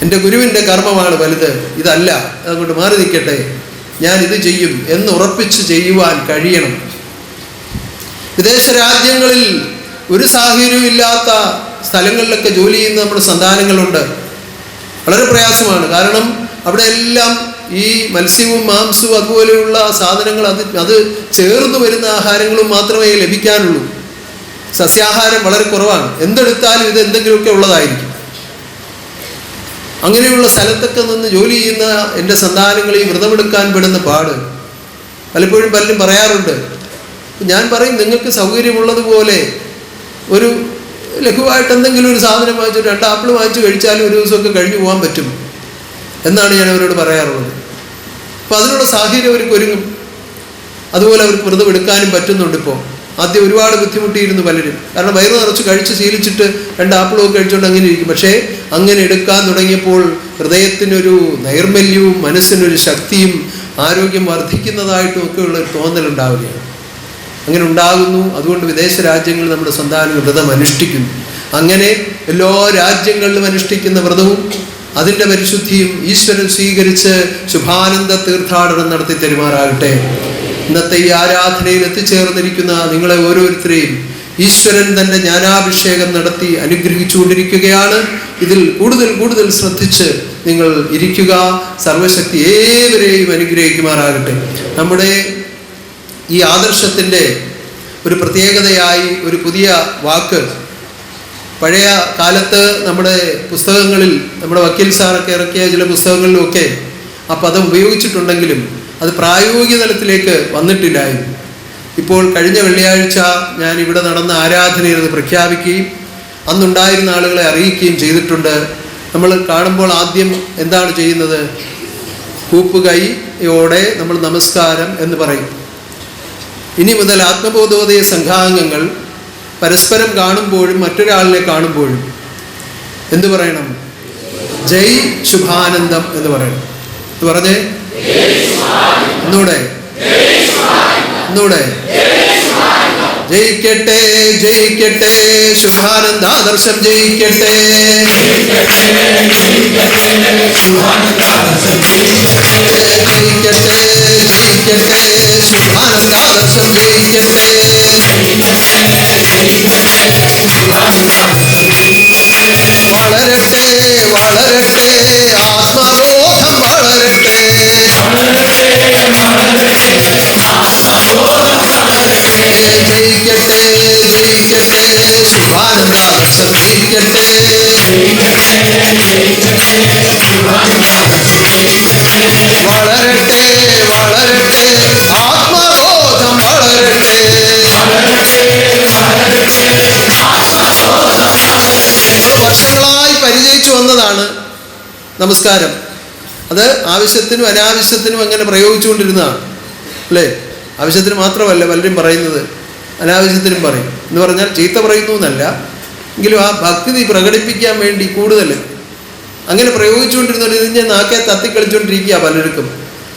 എൻ്റെ ഗുരുവിൻ്റെ കർമ്മമാണ് വലുത്, ഇതല്ല, അതുകൊണ്ട് മാറി നിൽക്കട്ടെ, ഞാൻ ഇത് ചെയ്യും എന്ന് ഉറപ്പിച്ച് ചെയ്യുവാൻ കഴിയണം. വിദേശ രാജ്യങ്ങളിൽ ഒരു സാഹചര്യവും ഇല്ലാത്ത സ്ഥലങ്ങളിലൊക്കെ ജോലി ചെയ്യുന്ന നമ്മുടെ സന്താനങ്ങളുണ്ട്. വളരെ പ്രയാസമാണ്. കാരണം അവിടെ എല്ലാം ഈ മത്സ്യവും മാംസവും അതുപോലെയുള്ള സാധനങ്ങൾ അത് ചേർന്ന് വരുന്ന ആഹാരങ്ങളും മാത്രമേ ലഭിക്കാനുള്ളൂ. സസ്യാഹാരം വളരെ കുറവാണ്. എന്തെടുത്താലും ഇത് എന്തെങ്കിലുമൊക്കെ ഉള്ളതായിരിക്കും. അങ്ങനെയുള്ള സ്ഥലത്തൊക്കെ നിന്ന് ജോലി ചെയ്യുന്ന എൻ്റെ സന്താനങ്ങൾ ഈ വ്രതമെടുക്കാൻ പെടുന്ന പാട് പലപ്പോഴും പലരും പറയാറുണ്ട്. ഞാൻ പറയും, നിങ്ങൾക്ക് സൗകര്യമുള്ളതുപോലെ ഒരു ലഘുവായിട്ട് എന്തെങ്കിലും ഒരു സാധനം വാങ്ങിച്ചു, 2 ആപ്പിൾ വാങ്ങിച്ച് കഴിച്ചാലും ഒരു ദിവസമൊക്കെ കഴിഞ്ഞു പോകാൻ പറ്റും എന്നാണ് ഞാൻ അവരോട് പറയാറുള്ളത്. അപ്പോൾ അതിനുള്ള സാഹചര്യം അവർക്ക് ഒരുങ്ങും. അതുപോലെ അവർക്ക് വ്രതം എടുക്കാനും പറ്റുന്നുണ്ട്. ഇപ്പോൾ ആദ്യം ഒരുപാട് ബുദ്ധിമുട്ടിയിരുന്നു പലരും. കാരണം വയറ് നിറച്ച് കഴിച്ച് ശീലിച്ചിട്ട് 2 ആപ്പിളൊക്കെ കഴിച്ചുകൊണ്ട് അങ്ങനെ ഇരിക്കും. പക്ഷേ അങ്ങനെ എടുക്കാൻ തുടങ്ങിയപ്പോൾ ഹൃദയത്തിനൊരു നൈർമല്യവും മനസ്സിനൊരു ശക്തിയും ആരോഗ്യം വർദ്ധിക്കുന്നതായിട്ടും ഒക്കെ ഉള്ളൊരു തോന്നലുണ്ടാവുകയാണ്. അങ്ങനെ ഉണ്ടാകുന്നു. അതുകൊണ്ട് വിദേശ രാജ്യങ്ങളിൽ നമ്മുടെ സന്താനങ്ങൾ വ്രതം അനുഷ്ഠിക്കുന്നു. അങ്ങനെ എല്ലാ രാജ്യങ്ങളിലും അനുഷ്ഠിക്കുന്ന വ്രതവും അതിൻ്റെ പരിശുദ്ധിയും ഈശ്വരൻ സ്വീകരിച്ച് ശുഭാനന്ദ തീർത്ഥാടനം നടത്തി തരുമാറാകട്ടെ. ഇന്നത്തെ ഈ ആരാധനയിൽ എത്തിച്ചേർന്നിരിക്കുന്ന നിങ്ങളെ ഓരോരുത്തരെയും ഈശ്വരൻ തൻ്റെ ജ്ഞാനാഭിഷേകം നടത്തി അനുഗ്രഹിച്ചുകൊണ്ടിരിക്കുകയാണ്. ഇതിൽ കൂടുതൽ കൂടുതൽ ശ്രദ്ധിച്ച് നിങ്ങൾ ഇരിക്കുക. സർവശക്തി ഏവരെയും അനുഗ്രഹിക്കുമാറാകട്ടെ. നമ്മുടെ ഈ ആദർശത്തിൻ്റെ ഒരു പ്രത്യേകതയായി ഒരു പുതിയ വാക്ക് പഴയ കാലത്ത് നമ്മുടെ പുസ്തകങ്ങളിൽ, നമ്മുടെ വക്കീൽ സാറൊക്കെ ഇറക്കിയ ചില പുസ്തകങ്ങളിലുമൊക്കെ ആ പദം ഉപയോഗിച്ചിട്ടുണ്ടെങ്കിലും അത് പ്രായോഗിക തലത്തിലേക്ക് വന്നിട്ടില്ലായിരുന്നു. ഇപ്പോൾ കഴിഞ്ഞ വെള്ളിയാഴ്ച ഞാൻ ഇവിടെ നടന്ന ആരാധനയിൽ അത് പ്രഖ്യാപിക്കുകയും അന്നുണ്ടായിരുന്ന ആളുകളെ അറിയിക്കുകയും ചെയ്തിട്ടുണ്ട്. നമ്മൾ കാണുമ്പോൾ ആദ്യം എന്താണ് ചെയ്യുന്നത്? കൂപ്പുകൈയോടെ നമ്മൾ നമസ്കാരം എന്ന് പറയും. ഇനി മുതൽ ആത്മബോധോദയ സംഘാംഗങ്ങൾ പരസ്പരം കാണുമ്പോഴും മറ്റൊരാളിനെ കാണുമ്പോഴും എന്തു പറയണം? ജയ് ശുഭാനന്ദം എന്ന് പറയണം. എന്ന് പറഞ്ഞേ, ഒന്നൂടെ ജയിക്കട്ടെ ജയിക്കട്ടെ ശുഭാനന്ദാദർശം ജയിക്കട്ടെ. ജയിക്കട്ടെ ജയിക്കട്ടെ ശുഭാനന്ദാദർശം ജയിക്കട്ടെ. വളരട്ടെ വളരട്ടെ ആത്മബോധം വളരട്ടെ. ജയിക്കട്ടെ ജയിക്കട്ടെ ശുഭാനന്ദാദർശം ജയിക്കട്ടെ. വളരട്ടെ വളരട്ടെ ആത്മബോധം വളരട്ടെ. വർഷങ്ങളായി പരിചയിച്ചു വന്നതാണ് നമസ്കാരം. അത് ആവശ്യത്തിനും അനാവശ്യത്തിനും അങ്ങനെ പ്രയോഗിച്ചുകൊണ്ടിരുന്നതാണ് അല്ലേ? ആവശ്യത്തിന് മാത്രമല്ല പലരും പറയുന്നത്, അനാവശ്യത്തിനും പറയും. എന്ന് പറഞ്ഞാൽ ചീത്ത പറയുന്നു എന്നല്ല, എങ്കിലും ആ ഭക്തി പ്രകടിപ്പിക്കാൻ വേണ്ടി കൂടുതൽ അങ്ങനെ പ്രയോഗിച്ചുകൊണ്ടിരുന്നവർ ഇതിൻ്റെ നാക്കെ തത്തിക്കളിച്ചുകൊണ്ടിരിക്കുക പലർക്കും.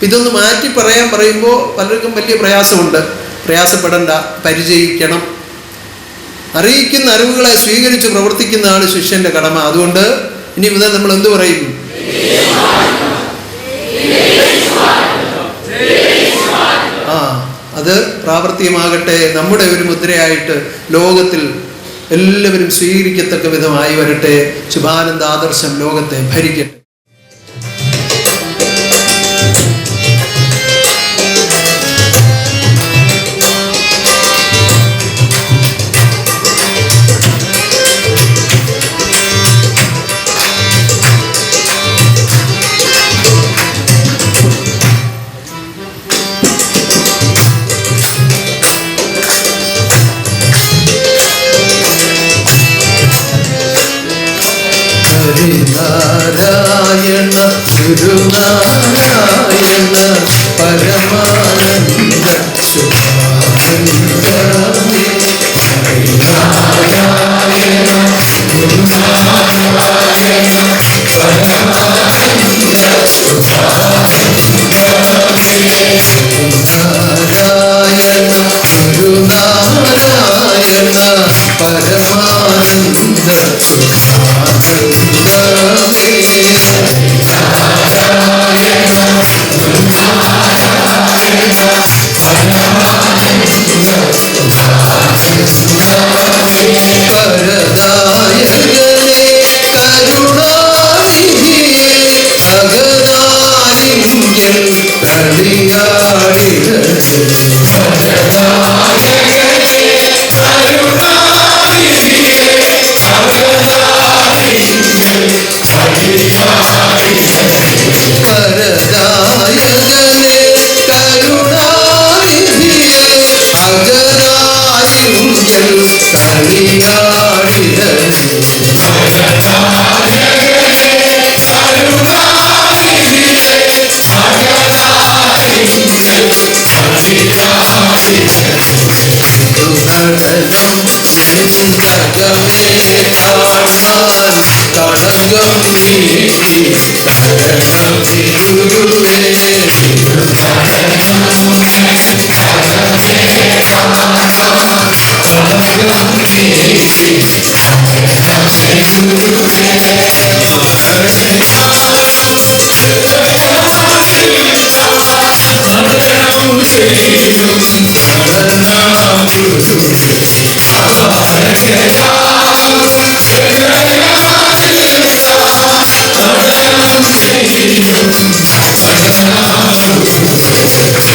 ഇതൊന്ന് മാറ്റി പറയുമ്പോൾ പലർക്കും വലിയ പ്രയാസമുണ്ട്. പ്രയാസപ്പെടണ്ട, പരിചയിക്കണം. അറിയിക്കുന്ന അറിവുകളെ സ്വീകരിച്ച് പ്രവർത്തിക്കുന്നതാണ് ശിഷ്യൻ്റെ കടമ. അതുകൊണ്ട് ഇനി മുതൽ നമ്മൾ എന്തു പറയും? അത് പ്രാവർത്തികമാകട്ടെ. നമ്മുടെ ഒരു മുദ്രയായിട്ട് ലോകത്തിൽ എല്ലാവരും സ്വീകരിക്കത്തക്ക വിധമായി വരട്ടെ. ശുഭാനന്ദ ആദർശം ലോകത്തെ ഭരിക്കട്ടെ. നാരായണ ഗുരുനാരായണ പരമാനന്ദ ശുഭാനന്ദമേ. നാരായണ ഗുരുനാരായണ പരമാനന്ദ ശുഭാനന്ദമേ. നാരായണ ഗുരുനാരായണ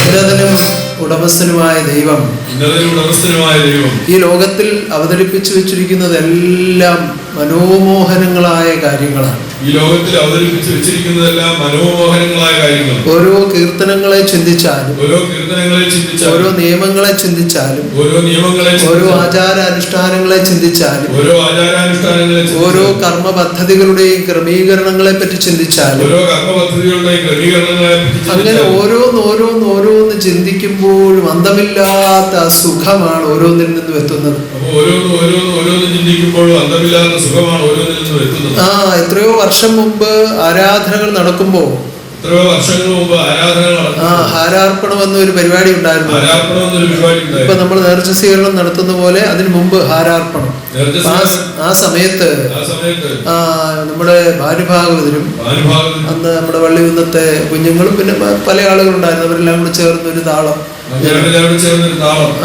ഉന്നതനും ഉടമസ്ഥനുമായ ദൈവം ഈ ലോകത്തിൽ അവതരിപ്പിച്ചു വെച്ചിരിക്കുന്നതെല്ലാം മനോമോഹനങ്ങളായ കാര്യങ്ങളാണ്. ഈ ലോകത്തിൽ അവതരിപ്പിച്ചു വെച്ചിരിക്കുന്നതെല്ലാം മനോമോഹനങ്ങളായ കാര്യങ്ങൾ. ഓരോ കീർത്തനങ്ങളെ ചിന്തിച്ചാലും, ഓരോ നിയമങ്ങളെ ചിന്തിച്ചാലും, ഓരോ ആചാരാനുഷ്ഠാനങ്ങളെ ചിന്തിച്ചാലും, ഓരോ കർമ്മ പദ്ധതികളുടെയും ക്രമീകരണങ്ങളെ പറ്റി ചിന്തിച്ചാലും, അങ്ങനെ ഓരോന്ന് ചിന്തിക്കുമ്പോഴും അന്തമില്ലാത്ത സുഖമാണ് ഓരോന്നിൽ നിന്നും എത്തുന്നത്. എത്രയോ വർഷം മുമ്പ് ആരാധനകൾ നടക്കുമ്പോൾ ഹാരാർപ്പണം എന്നൊരു പരിപാടി ഉണ്ടായിരുന്നു. ഇപ്പൊ നമ്മൾ നേർച്ച സ്വീകരണം നടത്തുന്ന പോലെ അതിനു മുമ്പ് ഹാരാർപ്പണം. ആ സമയത്ത് നമ്മുടെ ഭാനുഭാഗവതരും അന്ന് നമ്മുടെ വള്ളികുന്നത്തെ കുഞ്ഞുങ്ങളും പിന്നെ പല ആളുകളുണ്ടായിരുന്നു. അവരെല്ലാം കൂടെ ചേർന്നൊരു താളം.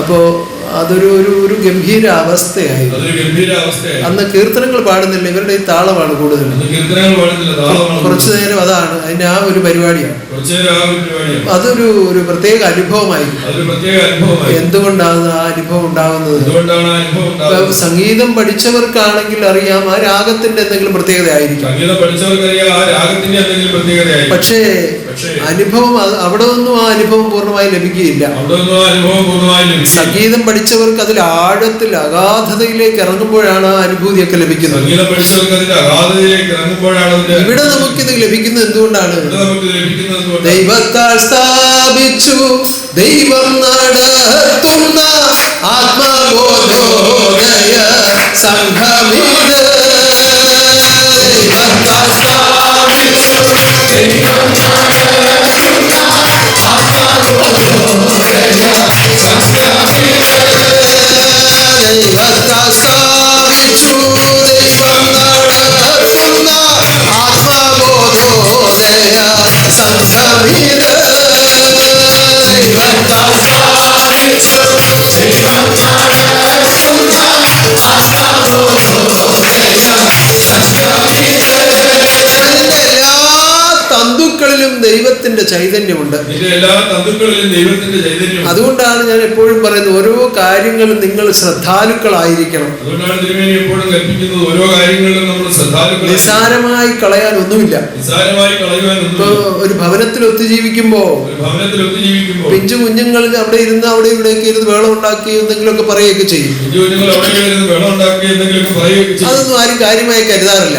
അപ്പോ അതൊരു ഒരു ഗംഭീര അവസ്ഥയായി. അന്ന് കീർത്തനങ്ങൾ പാടുന്നില്ല, ഇവരുടെ ഈ താളമാണ് കൂടുതൽ. കുറച്ചു നേരം അതാണ് അതിന്റെ ആ ഒരു പരിപാടിയാണ്. അതൊരു ഒരു പ്രത്യേക അനുഭവമായി. എന്തുകൊണ്ടാണ് ആ അനുഭവം ഉണ്ടാകുന്നത്? സംഗീതം പഠിച്ചവർക്കാണെങ്കിൽ അറിയാം ആ രാഗത്തിന്റെ എന്തെങ്കിലും പ്രത്യേകത ആയിരിക്കും. പക്ഷേ അനുഭവം അവിടെ ഒന്നും ആ അനുഭവം പൂർണ്ണമായി ലഭിക്കുകയില്ല. സംഗീതം പഠിച്ചവർക്ക് അതിൽ ആഴത്തിൽ അഗാധതയിലേക്ക് ഇറങ്ങുമ്പോഴാണ് ആ അനുഭൂതിയൊക്കെ ലഭിക്കുന്നത്. ഇവിടെ നമുക്കിത് ലഭിക്കുന്നത് എന്തുകൊണ്ടാണ്? ദൈവത്താൽ സ്ഥാപിച്ചു ദൈവം നടത്തുന്ന ആത്മബോധോദയ സംഘമിത്. ദൈവത്താൽ സ്ഥാപിച്ചു ദൈവം നടത്തുന്ന ആത്മബോധോദയ സംഘമിത്. ദൈവത്താൽ സ്ഥാപിച്ചു ദൈവം നടത്തുന്ന ആത്മബോധോദയ സംഘമിത്. ദൈവത്താൽ സ്ഥാപിച്ചു ദൈവം നടത്തുന്ന ആത്മബോധോദയ സംഘമിത്. അതിന്റെ എല്ലാ തന്തുക്കളിലും ദൈവത്തിന്റെ ചൈതന്യമുണ്ട്. അതുകൊണ്ടാണ് ഞാൻ എപ്പോഴും പറയുന്നത് ഓരോ കാര്യങ്ങളും നിങ്ങൾ ശ്രദ്ധാലുക്കളായിരിക്കണം. നിസ്സാരമായി കളയാൻ ഒന്നുമില്ല. ഇപ്പൊ ഒരു ഭവനത്തിൽ ഒത്തുജീവിക്കുമ്പോ പിഞ്ചു കുഞ്ഞുങ്ങൾ അവിടെ ഇരുന്ന് അവിടെ ഇവിടെയൊക്കെ ഇരുന്ന് വേളം ഉണ്ടാക്കി എന്തെങ്കിലുമൊക്കെ പറയുകയൊക്കെ ചെയ്യും. അതൊന്നും ആരും കാര്യമായി കരുതാറില്ല,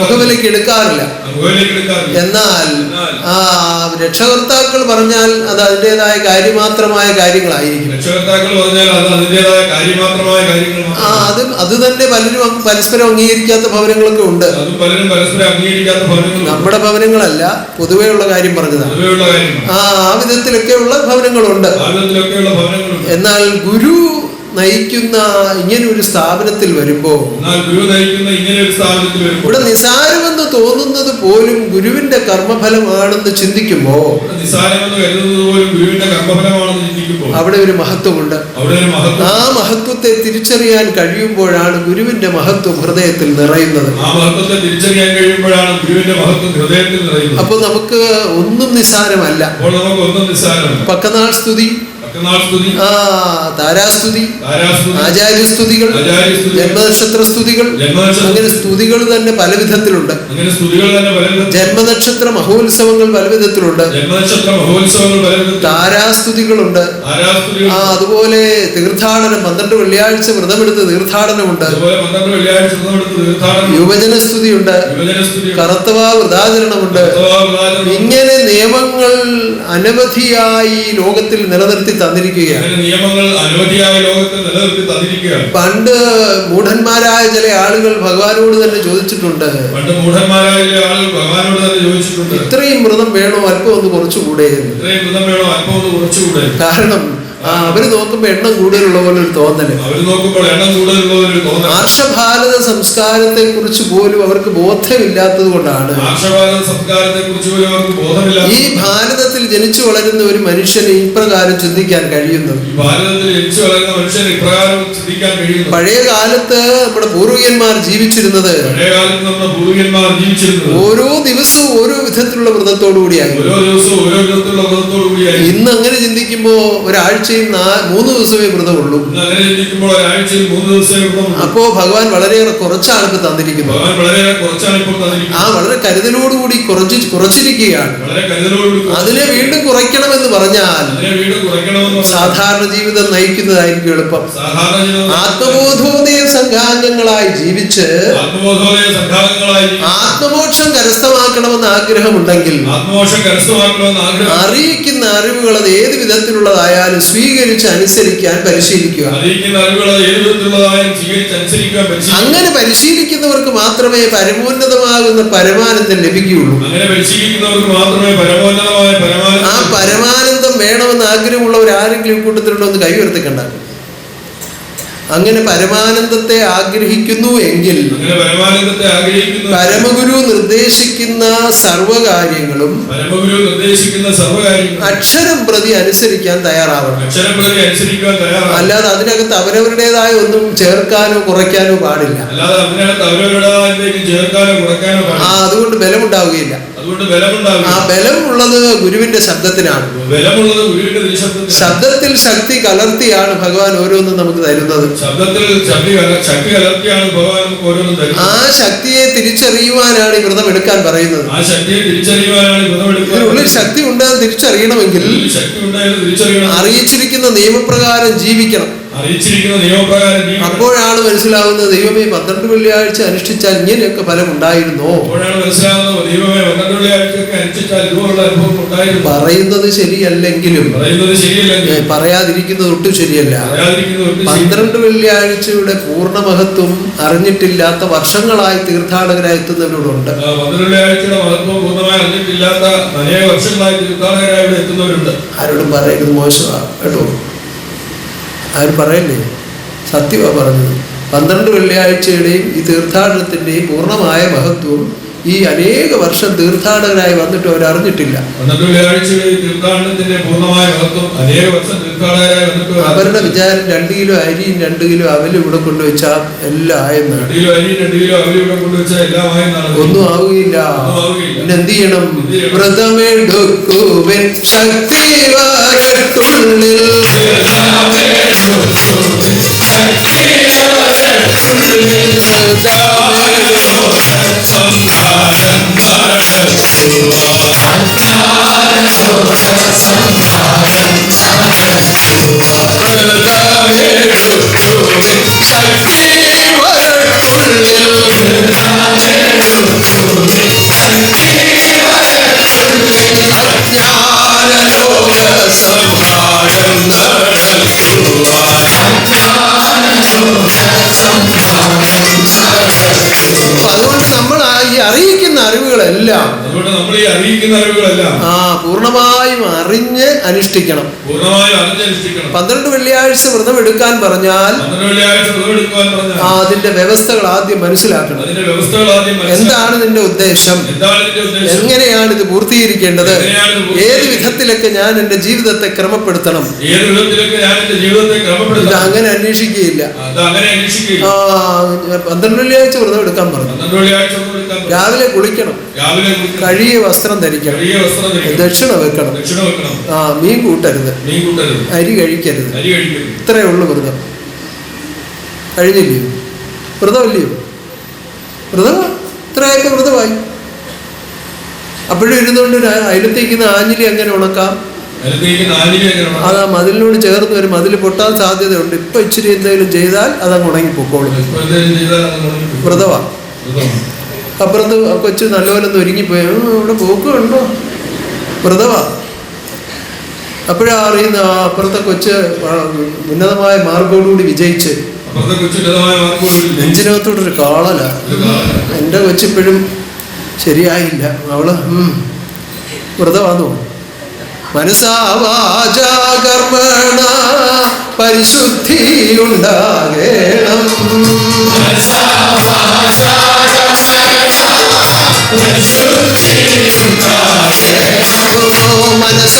മുഖവിലേക്ക് എടുക്കാറില്ല. എന്നാൽ ആ രക്ഷകർത്താക്കൾ പറഞ്ഞാൽ അത് അതിൻ്റെതായ കാര്യമാത്രമായ കാര്യങ്ങളായിരിക്കും. അത് തന്നെ പലരും പരസ്പരം അംഗീകരിക്കാത്ത ഭവനങ്ങളൊക്കെ ഉണ്ട്. നമ്മുടെ ഭവനങ്ങളല്ല, പൊതുവേ ഉള്ള കാര്യം പറഞ്ഞതാണ്. ആ വിധത്തിലൊക്കെയുള്ള ഭവനങ്ങളുണ്ട്. എന്നാൽ ഗുരു നയിക്കുന്ന ഇങ്ങനെ ഒരു സ്ഥാപനത്തിൽ വരുമ്പോ ഇവിടെ നിസാരമെന്ന് തോന്നുന്നത് പോലും ഗുരുവിന്റെ കർമ്മഫലമാണെന്ന് ചിന്തിക്കുമ്പോ അവിടെ ഒരു മഹത്വമുണ്ട്. ആ മഹത്വത്തെ തിരിച്ചറിയാൻ കഴിയുമ്പോഴാണ് ഗുരുവിന്റെ മഹത്വം ഹൃദയത്തിൽ നിറയുന്നത്. അപ്പൊ നമുക്ക് ഒന്നും നിസാരമല്ല. പക്കനാൾ സ്തുതി, താരാസ്തുതി, ആചാര്യസ്തുതികൾ, ജന്മനക്ഷത്ര സ്തുതികൾ, അങ്ങനെ സ്തുതികൾ തന്നെ പല വിധത്തിലുണ്ട്. ജന്മനക്ഷത്ര മഹോത്സവങ്ങൾ പല വിധത്തിലുണ്ട്. താരാസ്തുതികളുണ്ട്. അതുപോലെ തീർത്ഥാടനം, 12 വെള്ളിയാഴ്ച വ്രതമെടുത്ത് തീർത്ഥാടനമുണ്ട്. യുവജന സ്തുതിയുണ്ട്. കർത്തവ വ്രതാചരണമുണ്ട്. ഇങ്ങനെ നിയമങ്ങൾ അനവധിയായി ലോകത്തിൽ നിലനിർത്തി തന്നിരിക്കുകയാണ്. അങ്ങനെ നിയമങ്ങൾ അനവധിയായ ലോകത്തിൽ നിലനിർത്തി തന്നിരിക്കുകയാണ്. പണ്ട് മൂഢന്മാരായ ചില ആളുകൾ ഭഗവാനോട് തന്നെ ചോദിച്ചിട്ടുണ്ട്, പണ്ട് മൂഢന്മാരായ ചില ആളുകൾ ഭഗവാനോട് തന്നെ ചോദിച്ചിട്ടുണ്ട്, ഇത്രയും വ്രതം വേണോ, അല്പം ഒന്ന് കുറച്ചുകൂടെ എന്ന്. ഇത്രയും വ്രതം വേണോ, അല്പം ഒന്ന് കുറച്ചുകൂടെ. കാരണം അവര് നോക്കുമ്പോ എണ്ണം കൂടുതലുള്ള പോലെ ഒരു തോന്നല്. അവര് നോക്കുമ്പോൾ എണ്ണം കൂടുതലുള്ള ഒരു തോന്നൽ. ആർഷഭാരത സംസ്കാരത്തെ കുറിച്ച് പോലും അവർക്ക് ബോധമില്ലാത്തത് കൊണ്ടാണ് ആർഷഭാരത സംസ്കാരത്തെ കുറിച്ച് പോലും അവർക്ക് ബോധമില്ലാത്ത ഈ ഭാരതത്തിൽ ജനിച്ചു വളരുന്ന ഒരു മനുഷ്യന് ഇപ്രകാരം ചിന്തിക്കാൻ കഴിയുന്നത്. ഈ ഭാരതത്തിൽ ജനിച്ചു വളരുന്ന മനുഷ്യന് ഇപ്രകാരം ചിന്തിക്കാൻ കഴിയുന്നു. പഴയ കാലത്ത് നമ്മുടെ പൂർവികന്മാർ ജീവിച്ചിരുന്നത്, പഴയ കാലത്ത് നമ്മുടെ പൂർവികന്മാർ ജീവിച്ചിരുന്നത് ഓരോ ദിവസവും ഓരോ വിധത്തിലുള്ള വ്രതത്തോടു കൂടിയായിരുന്നു. ഓരോ ദിവസവും ഓരോ വിധത്തിലുള്ള വ്രതത്തോടു കൂടിയായിരുന്നു. ഇന്ന് അങ്ങനെ ചിന്തിക്കുമ്പോ ഒരാഴ്ചയിൽ 3 ദിവസമേ വ്രതമുള്ളൂ. അങ്ങനെ ചിന്തിക്കുമ്പോൾ ഒരാഴ്ചയിൽ 3 ദിവസമേ വ്രതമുള്ളൂ. അപ്പോ ഭഗവാൻ വളരെയേറെ കുറച്ചാണ് ഇപ്പൊ തന്നിരിക്കുന്നത്. ഭഗവാൻ വളരെ കുറച്ചാണ് ഇപ്പോൾ തന്നിരിക്കുന്നത്. വളരെ കരുതലോടുകൂടി കുറച്ചിരിക്കുകയാണ്. വളരെ കരുതലോടുകൂടി അതിനെ വീണ്ടും കുറയ്ക്കണമെന്ന് പറഞ്ഞാൽ അതിനെ വീണ്ടും കുറയ്ക്കണമെന്ന് സാധാരണ ജീവിതം നയിക്കുന്നതായിരിക്കും എളുപ്പം. സാധാരണ ജീവിതം ആത്മബോധോദയ സംഘാംഗങ്ങളായി ജീവിച്ച് ആത്മബോധോദയ സംഘാംഗങ്ങളായി ആത്മമോക്ഷം കരസ്ഥമാക്കണമെന്ന് ആഗ്രഹമുണ്ടെങ്കിൽ ആത്മമോക്ഷം കരസ്ഥമാക്കണമെന്ന് ആഗ്രഹം അറിയിക്കുന്ന അറിവുകൾ അത് ഏത് വിധത്തിലുള്ളതായാലും സ്വീകരിച്ച് അനുസരിക്കാൻ പരിശീലിക്കുക. അറിയിക്കുന്ന അറിവുകൾ ഏത് വിധത്തിലുള്ളതായാലും സ്വീകരിച്ച് അനുസരിക്കാൻ പരിശീലിക്കുക. അങ്ങനെ പരിശീലിക്കുന്നവർക്ക് മാത്രമേ പരമോന്നതമാകുന്ന പരമാനന്ദം ലഭിക്കുകയുള്ളൂ. അങ്ങനെ പരിശീലിക്കുന്നവർക്ക് മാത്രമേ പരമോന്നതമായ ആ പരമാനന്ദം വേണമെന്ന് ആഗ്രഹമുള്ളവർ ആരെങ്കിലും കൂട്ടത്തിലുണ്ടോ എന്ന് കൈ ഉയർത്തിക്കണ്ട. അങ്ങനെ പരമാനന്ദത്തെ ആഗ്രഹിക്കുന്നു എങ്കിൽ പരമഗുരു നിർദ്ദേശിക്കുന്ന സർവകാര്യങ്ങളും അക്ഷരം പ്രതി അനുസരിക്കാൻ തയ്യാറാവണം. അല്ലാതെ അതിനകത്ത് അവരവരുടേതായ ഒന്നും ചേർക്കാനോ കുറയ്ക്കാനോ പാടില്ല. അതുകൊണ്ട് ബലമുണ്ടാവുകയില്ല. ആ ബലമുള്ളത് ഗുരുവിന്റെ ശബ്ദത്തിനാണ്. ശബ്ദത്തിൽ ശക്തി കലർത്തിയാണ് ഭഗവാൻ ഓരോന്നും നമുക്ക് തരുന്നത്. ആ ശക്തിയെ തിരിച്ചറിയുവാനാണ് ഈ വ്രതം എടുക്കാൻ പറയുന്നത്. ഇതിനുള്ളിൽ ശക്തി ഉണ്ടെന്ന് തിരിച്ചറിയണമെങ്കിൽ അറിയിച്ചിരിക്കുന്ന നിയമപ്രകാരം ജീവിക്കണം. അപ്പോഴാണ് മനസ്സിലാവുന്നത്, ദൈവമേ 12 വെള്ളിയാഴ്ച അനുഷ്ഠിച്ചാൽ ഇങ്ങനെയൊക്കെ ഫലം ഉണ്ടായിരുന്നോ. പറയുന്നത് ശരിയല്ലെങ്കിലും പറയാതിരിക്കുന്നത് ഒട്ടും ശരിയല്ല. 12 വെള്ളിയാഴ്ചയുടെ പൂർണ്ണ മഹത്വം അറിഞ്ഞിട്ടില്ലാത്ത വർഷങ്ങളായി തീർത്ഥാടകരായി എത്തുന്നവരോടുണ്ട്. ആരോടും പറയരുത്, മോശമാണ് കേട്ടോ. ആരും പറയല്ലേ, സത്യമാണ് പറഞ്ഞത്. 12 വെള്ളിയാഴ്ചയുടെയും ഈ തീർത്ഥാടനത്തിൻ്റെയും പൂർണ്ണമായ മഹത്വം ഈ അനേക വർഷം തീർത്ഥാടകരായി വന്നിട്ട് അവരറിഞ്ഞിട്ടില്ല. അവരുടെ വിചാരം 2 കിലോ അരിയും 2 കിലോ അവലും ഇവിടെ കൊണ്ടുവച്ചാൽ എല്ലാം ആയെന്നാണ്. ഒന്നും ആവുകയില്ല. പിന്നെ എന്ത് ചെയ്യണം? വ്രതമെടുക്കുവൻ ശക്തി വരത്തുള്ളിൽ അതുകൊണ്ട് നമ്മൾ ഈ അറിയിക്കുന്ന അറിവുകളെല്ലാം പൂർണ്ണമായും അറിഞ്ഞ് അനുഷ്ഠിക്കണം. 12 വെള്ളിയാഴ്ച വ്രതം എടുക്കാൻ പറഞ്ഞാൽ അതിന്റെ വ്യവസ്ഥകൾ ആദ്യം മനസ്സിലാക്കണം. എന്താണ് നിന്റെ ഉദ്ദേശം? എങ്ങനെയാണ് ഇത് പൂർത്തീകരിക്കേണ്ടത്? ഏത് വിധത്തിലൊക്കെ ഞാൻ എന്റെ ജീവിതത്തെ ക്രമപ്പെടുത്തണം? ഇത് അങ്ങനെ അന്വേഷിക്കുകയില്ല. 12 വെള്ളിയാഴ്ച വ്രതം എടുക്കാൻ പറഞ്ഞു. രാവിലെ കുളിക്കണം, കഴിയ വസ്ത്രം ധരിക്കണം, ദക്ഷിണ വെക്കണം, മീൻ കൂട്ടരുത്, അരി കഴിക്കരുത്. ഇത്രയേ ഉള്ളൂ വ്രതം. കഴിഞ്ഞില്ലയോ? വ്രതമല്ലയോ? വ്രതം ഇത്രയൊക്കെ വ്രതമായി. അപ്പോഴും ഇരുന്നുകൊണ്ട് അതിലത്തേക്കുന്ന ആഞ്ഞിലി അങ്ങനെ ഉണക്കാം. അത് ആ മതിലിനോട് ചേർന്ന് വരും. മതിൽ പൊട്ടാൻ സാധ്യതയുണ്ട്. ഇപ്പൊ ഇച്ചിരി എന്തെങ്കിലും ചെയ്താൽ അതങ്ങ് ഉണങ്ങി പൊക്കോളും. വ്രതമാണ്. അപ്പുറത്ത് കൊച്ചു നല്ലപോലൊന്ന് ഒരുങ്ങിപ്പോയി, അവിടെ പോക്കുണ്ടോ? വ്രതമാണ്. അപ്പോഴാ അറിയുന്ന അപ്പുറത്തെ കൊച്ച് ഉന്നതമായ മാർഗോടുകൂടി വിജയിച്ച് നെഞ്ചിനകത്തോടൊരു കാളല. എൻ്റെ കൊച്ചിപ്പോഴും ശരിയായില്ല, അവള് വെറുതെ വന്നു. മനസാ വാചാ കർമ്മണ പരിശുദ്ധി ഉണ്ടാകേണം. മനസാ വാചാ കർമ്മണ പരിശുദ്ധി ഉണ്ടാകേണം. മനസാ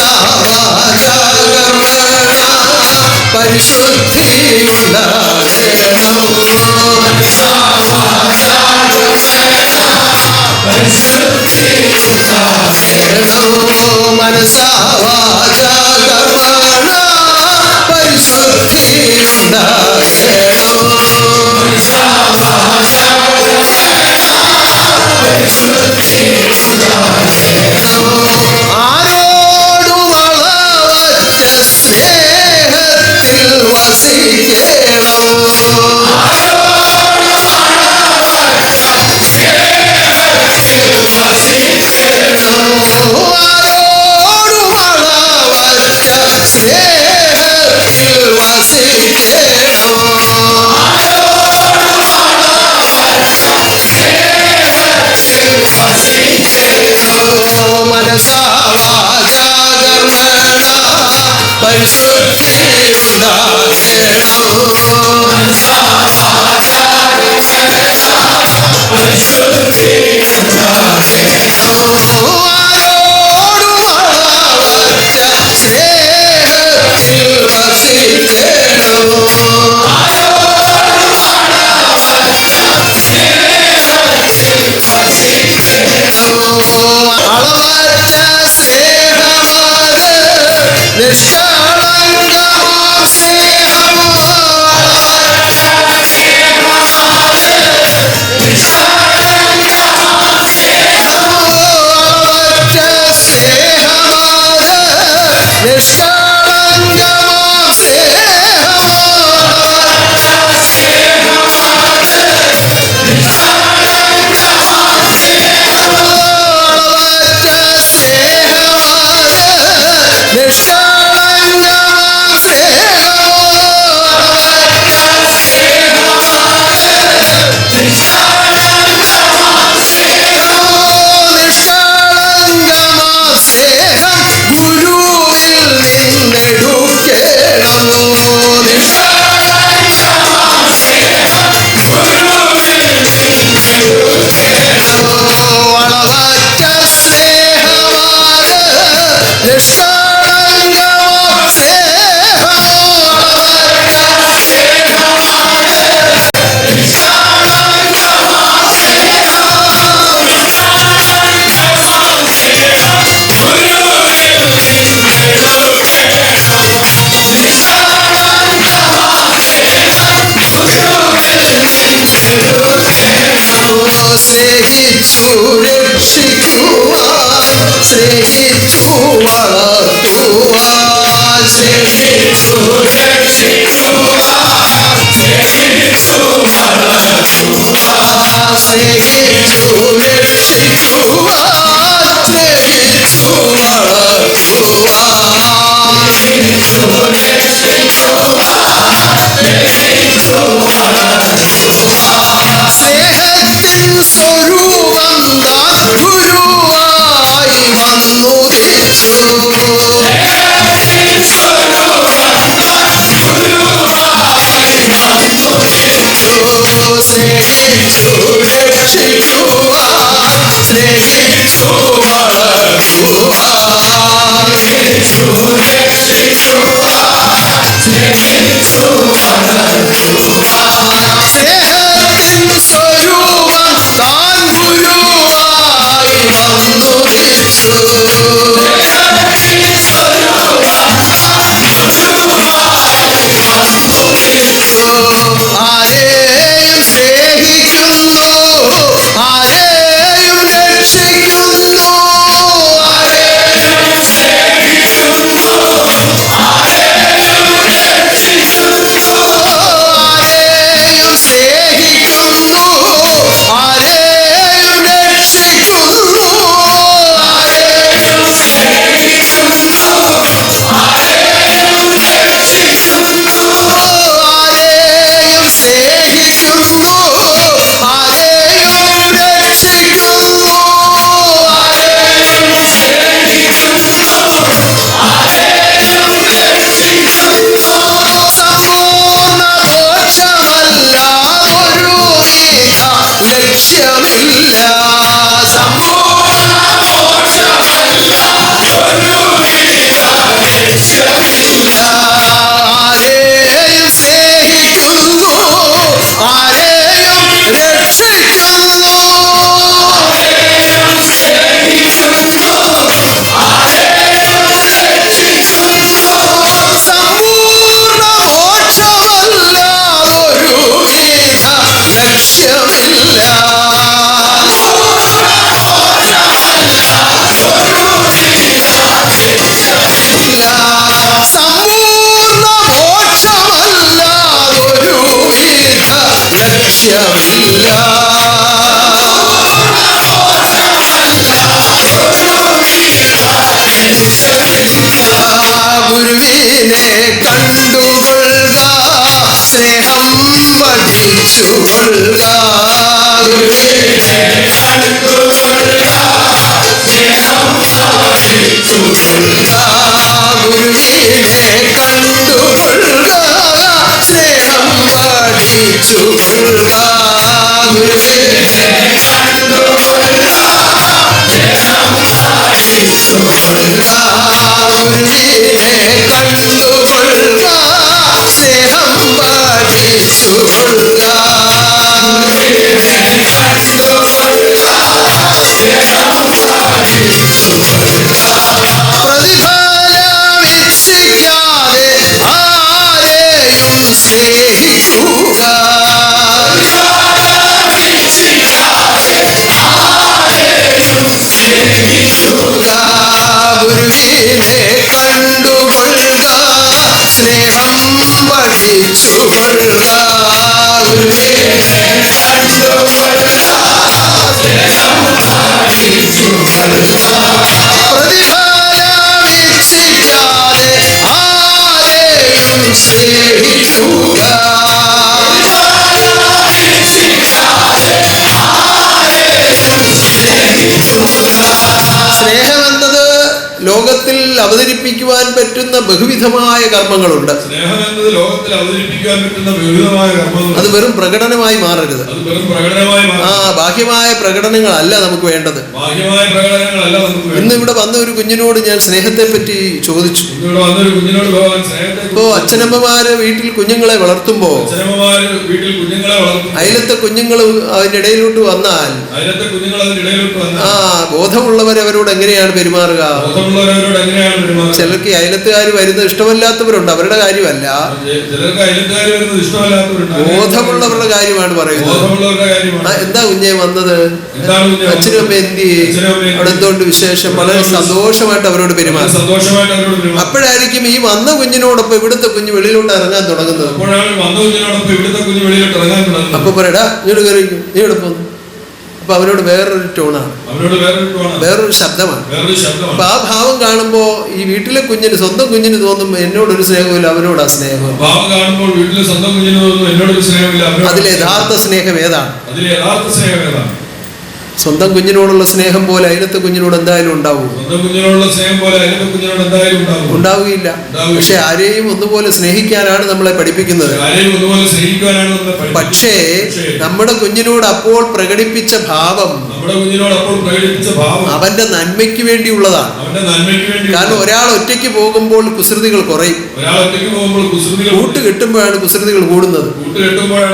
വാചാ കർമ്മണ പരിശുദ്ധി ഉണ്ടാകേണം. ആരോടും അളവറ്റ സ്നേഹത്തിൽ വസിക്കണം. മനസാ വാചാ കർമ്മണ പരിശുദ്ധി ഉണ്ടാകേണം. സ്നേഹിച്ചു രക്ഷിക്കുവാൻ, സ്നേഹിച്ചു വളർത്തുവാൻ, സ്നേഹിച്ചു രക്ഷിക്കുവാൻ, സ്നേഹിച്ചു വളർത്തുവാൻ, സ്നേഹിച്ചു രക്ഷിക്കുവാൻ, സ്നേഹിച്ചു വളർത്തുവാൻ, സ്നേഹിച്ചു രക്ഷിക്കുവാൻ, സ്നേഹിച്ചു വളർത്തുവാൻ, സ്നേഹത്തിൻ സ്വരൂപം താൻ ഗുരുവായി വന്നുദിച്ചു. സ്നേഹിച്ചു രക്ഷിക്കുവാൻ, സ്നേഹിച്ചു വളർത്തുവാൻ, സ്നേഹിച്ചു രക്ഷിക്കുവാൻ, സ്നേഹിച്ചു വളർത്തുവാൻ, സ്നേഹത്തിൻ സ്വരൂപം താൻ ഗുരുവായി വന്നുദിച്ചു. ആരെയും സ്നേഹിക്കുന്നു, ആരെയും രക്ഷിക്കുന്നു, ആരെയും സ്നേഹിക്കുന്നു, ആരെയും രക്ഷിക്കുന്നു, ആരെയും സംശയമില്ല. ഗുരുവിനെ കണ്ടുകൊള്ളുക, സ്നേഹം പഠിച്ചുകൊള്ളുക. ഗുരുവിനെ കണ്ടുകൊള്ളുക, സ്നേഹം പഠിച്ചുകൊള്ളുക. ഗുരുവിനെ കണ്ടുകൊള്ളുക, സ്നേഹം പഠിച്ചുകൊള്ളുക. ഗുരുവിനെ കണ്ടുകൊള്ളുക, സ്നേഹം പഠിച്ചുകൊള്ളുക. ഗുരുവിനെ കണ്ടുകൊള്ളുക, സ്നേഹം പഠിച്ചുകൊള്ളുക. പ്രതിഫലമിച്ഛിക്കാതെ ആരെയും സ്നേഹിക്കുക. ഗുരുവിനെ കണ്ടുകൊള്ളുക, സ്നേഹം പഠിച്ചുകൊള്ളുക. ഗുരുവിനെ കണ്ടുകൊള്ളുക, സ്നേഹം പഠിച്ചുകൊള്ളുക. പ്രതിഫലമിച്ഛിക്കാതെ ആരെയും സ്നേഹിക്കുക. സ്നേഹമെന്നത് ലോകത്തിൽ അവതരിപ്പിക്കുവാൻ പറ്റുന്ന ബഹുവിധമായ കർമ്മങ്ങളുണ്ട്. അത് വെറും പ്രകടനമായി മാറരുത്. ബാഹ്യമായ പ്രകടനങ്ങളല്ല നമുക്ക് വേണ്ടത്. ഇന്ന് ഇവിടെ വന്ന ഒരു കുഞ്ഞിനോട് ഞാൻ സ്നേഹത്തെ പറ്റി ചോദിച്ചു. ഇപ്പോ അച്ഛനമ്മമാര് വീട്ടിൽ കുഞ്ഞുങ്ങളെ വളർത്തുമ്പോ അയലത്തെ കുഞ്ഞുങ്ങൾ അതിന്റെ ഇടയിലോട്ട് വന്നാൽ ബോധമുള്ളവരവരോട് എങ്ങനെയാണ് പെരുമാറുക? ചിലർക്ക് അയലത്തുകാർ വരുന്നത് ഇഷ്ടമല്ലാത്തവരുണ്ട്, അവരുടെ കാര്യമല്ല, ബോധമുള്ളവരുടെ കാര്യമാണ് പറയുന്നത്. എന്താ കുഞ്ഞെ വന്നത്? അച്ഛനും അമ്മ എന്ത് അവിടെ എന്തുകൊണ്ട് വിശേഷം? വളരെ സന്തോഷമായിട്ട് അവരോട് പെരുമാറും. അപ്പോഴായിരിക്കും ഈ വന്ന കുഞ്ഞിനോടൊപ്പം ഇവിടുത്തെ കുഞ്ഞ് വെളിയിലോട്ട് ഇറങ്ങാൻ തുടങ്ങുന്നത്. അപ്പൊ പറയടാ ഇങ്ങോട്ട് കയറിക്കും, നീ ഇവിടെ പോന്നു. അപ്പൊ അവരോട് വേറൊരു ടോണാണ്, വേറൊരു ശബ്ദമാണ്. അപ്പൊ ആ ഭാവം കാണുമ്പോ ഈ വീട്ടിലെ കുഞ്ഞിന്, സ്വന്തം കുഞ്ഞിന് തോന്നും എന്നോടൊരു സ്നേഹമില്ല, അവനോടാ സ്നേഹം. അതിൽ യഥാർത്ഥ സ്നേഹം ഏതാണ്? സ്വന്തം കുഞ്ഞിനോടുള്ള സ്നേഹം പോലെ അയലത്തെ കുഞ്ഞിനോട് എന്തായാലും ഉണ്ടാവുകയില്ല. പക്ഷെ ആരെയും ഒന്നുപോലെ സ്നേഹിക്കാനാണ് നമ്മളെ പഠിപ്പിക്കുന്നത്. പക്ഷേ നമ്മുടെ കുഞ്ഞിനോട് അപ്പോൾ പ്രകടിപ്പിച്ച ഭാവം അവന്റെ നന്മയ്ക്ക് വേണ്ടിയുള്ളതാണ്. കാരണം ഒരാൾ ഒറ്റയ്ക്ക് പോകുമ്പോൾ കുസൃതികൾ കുറയും, കൂട്ട് കിട്ടുമ്പോഴാണ് കുസൃതികൾ കൂടുന്നത്.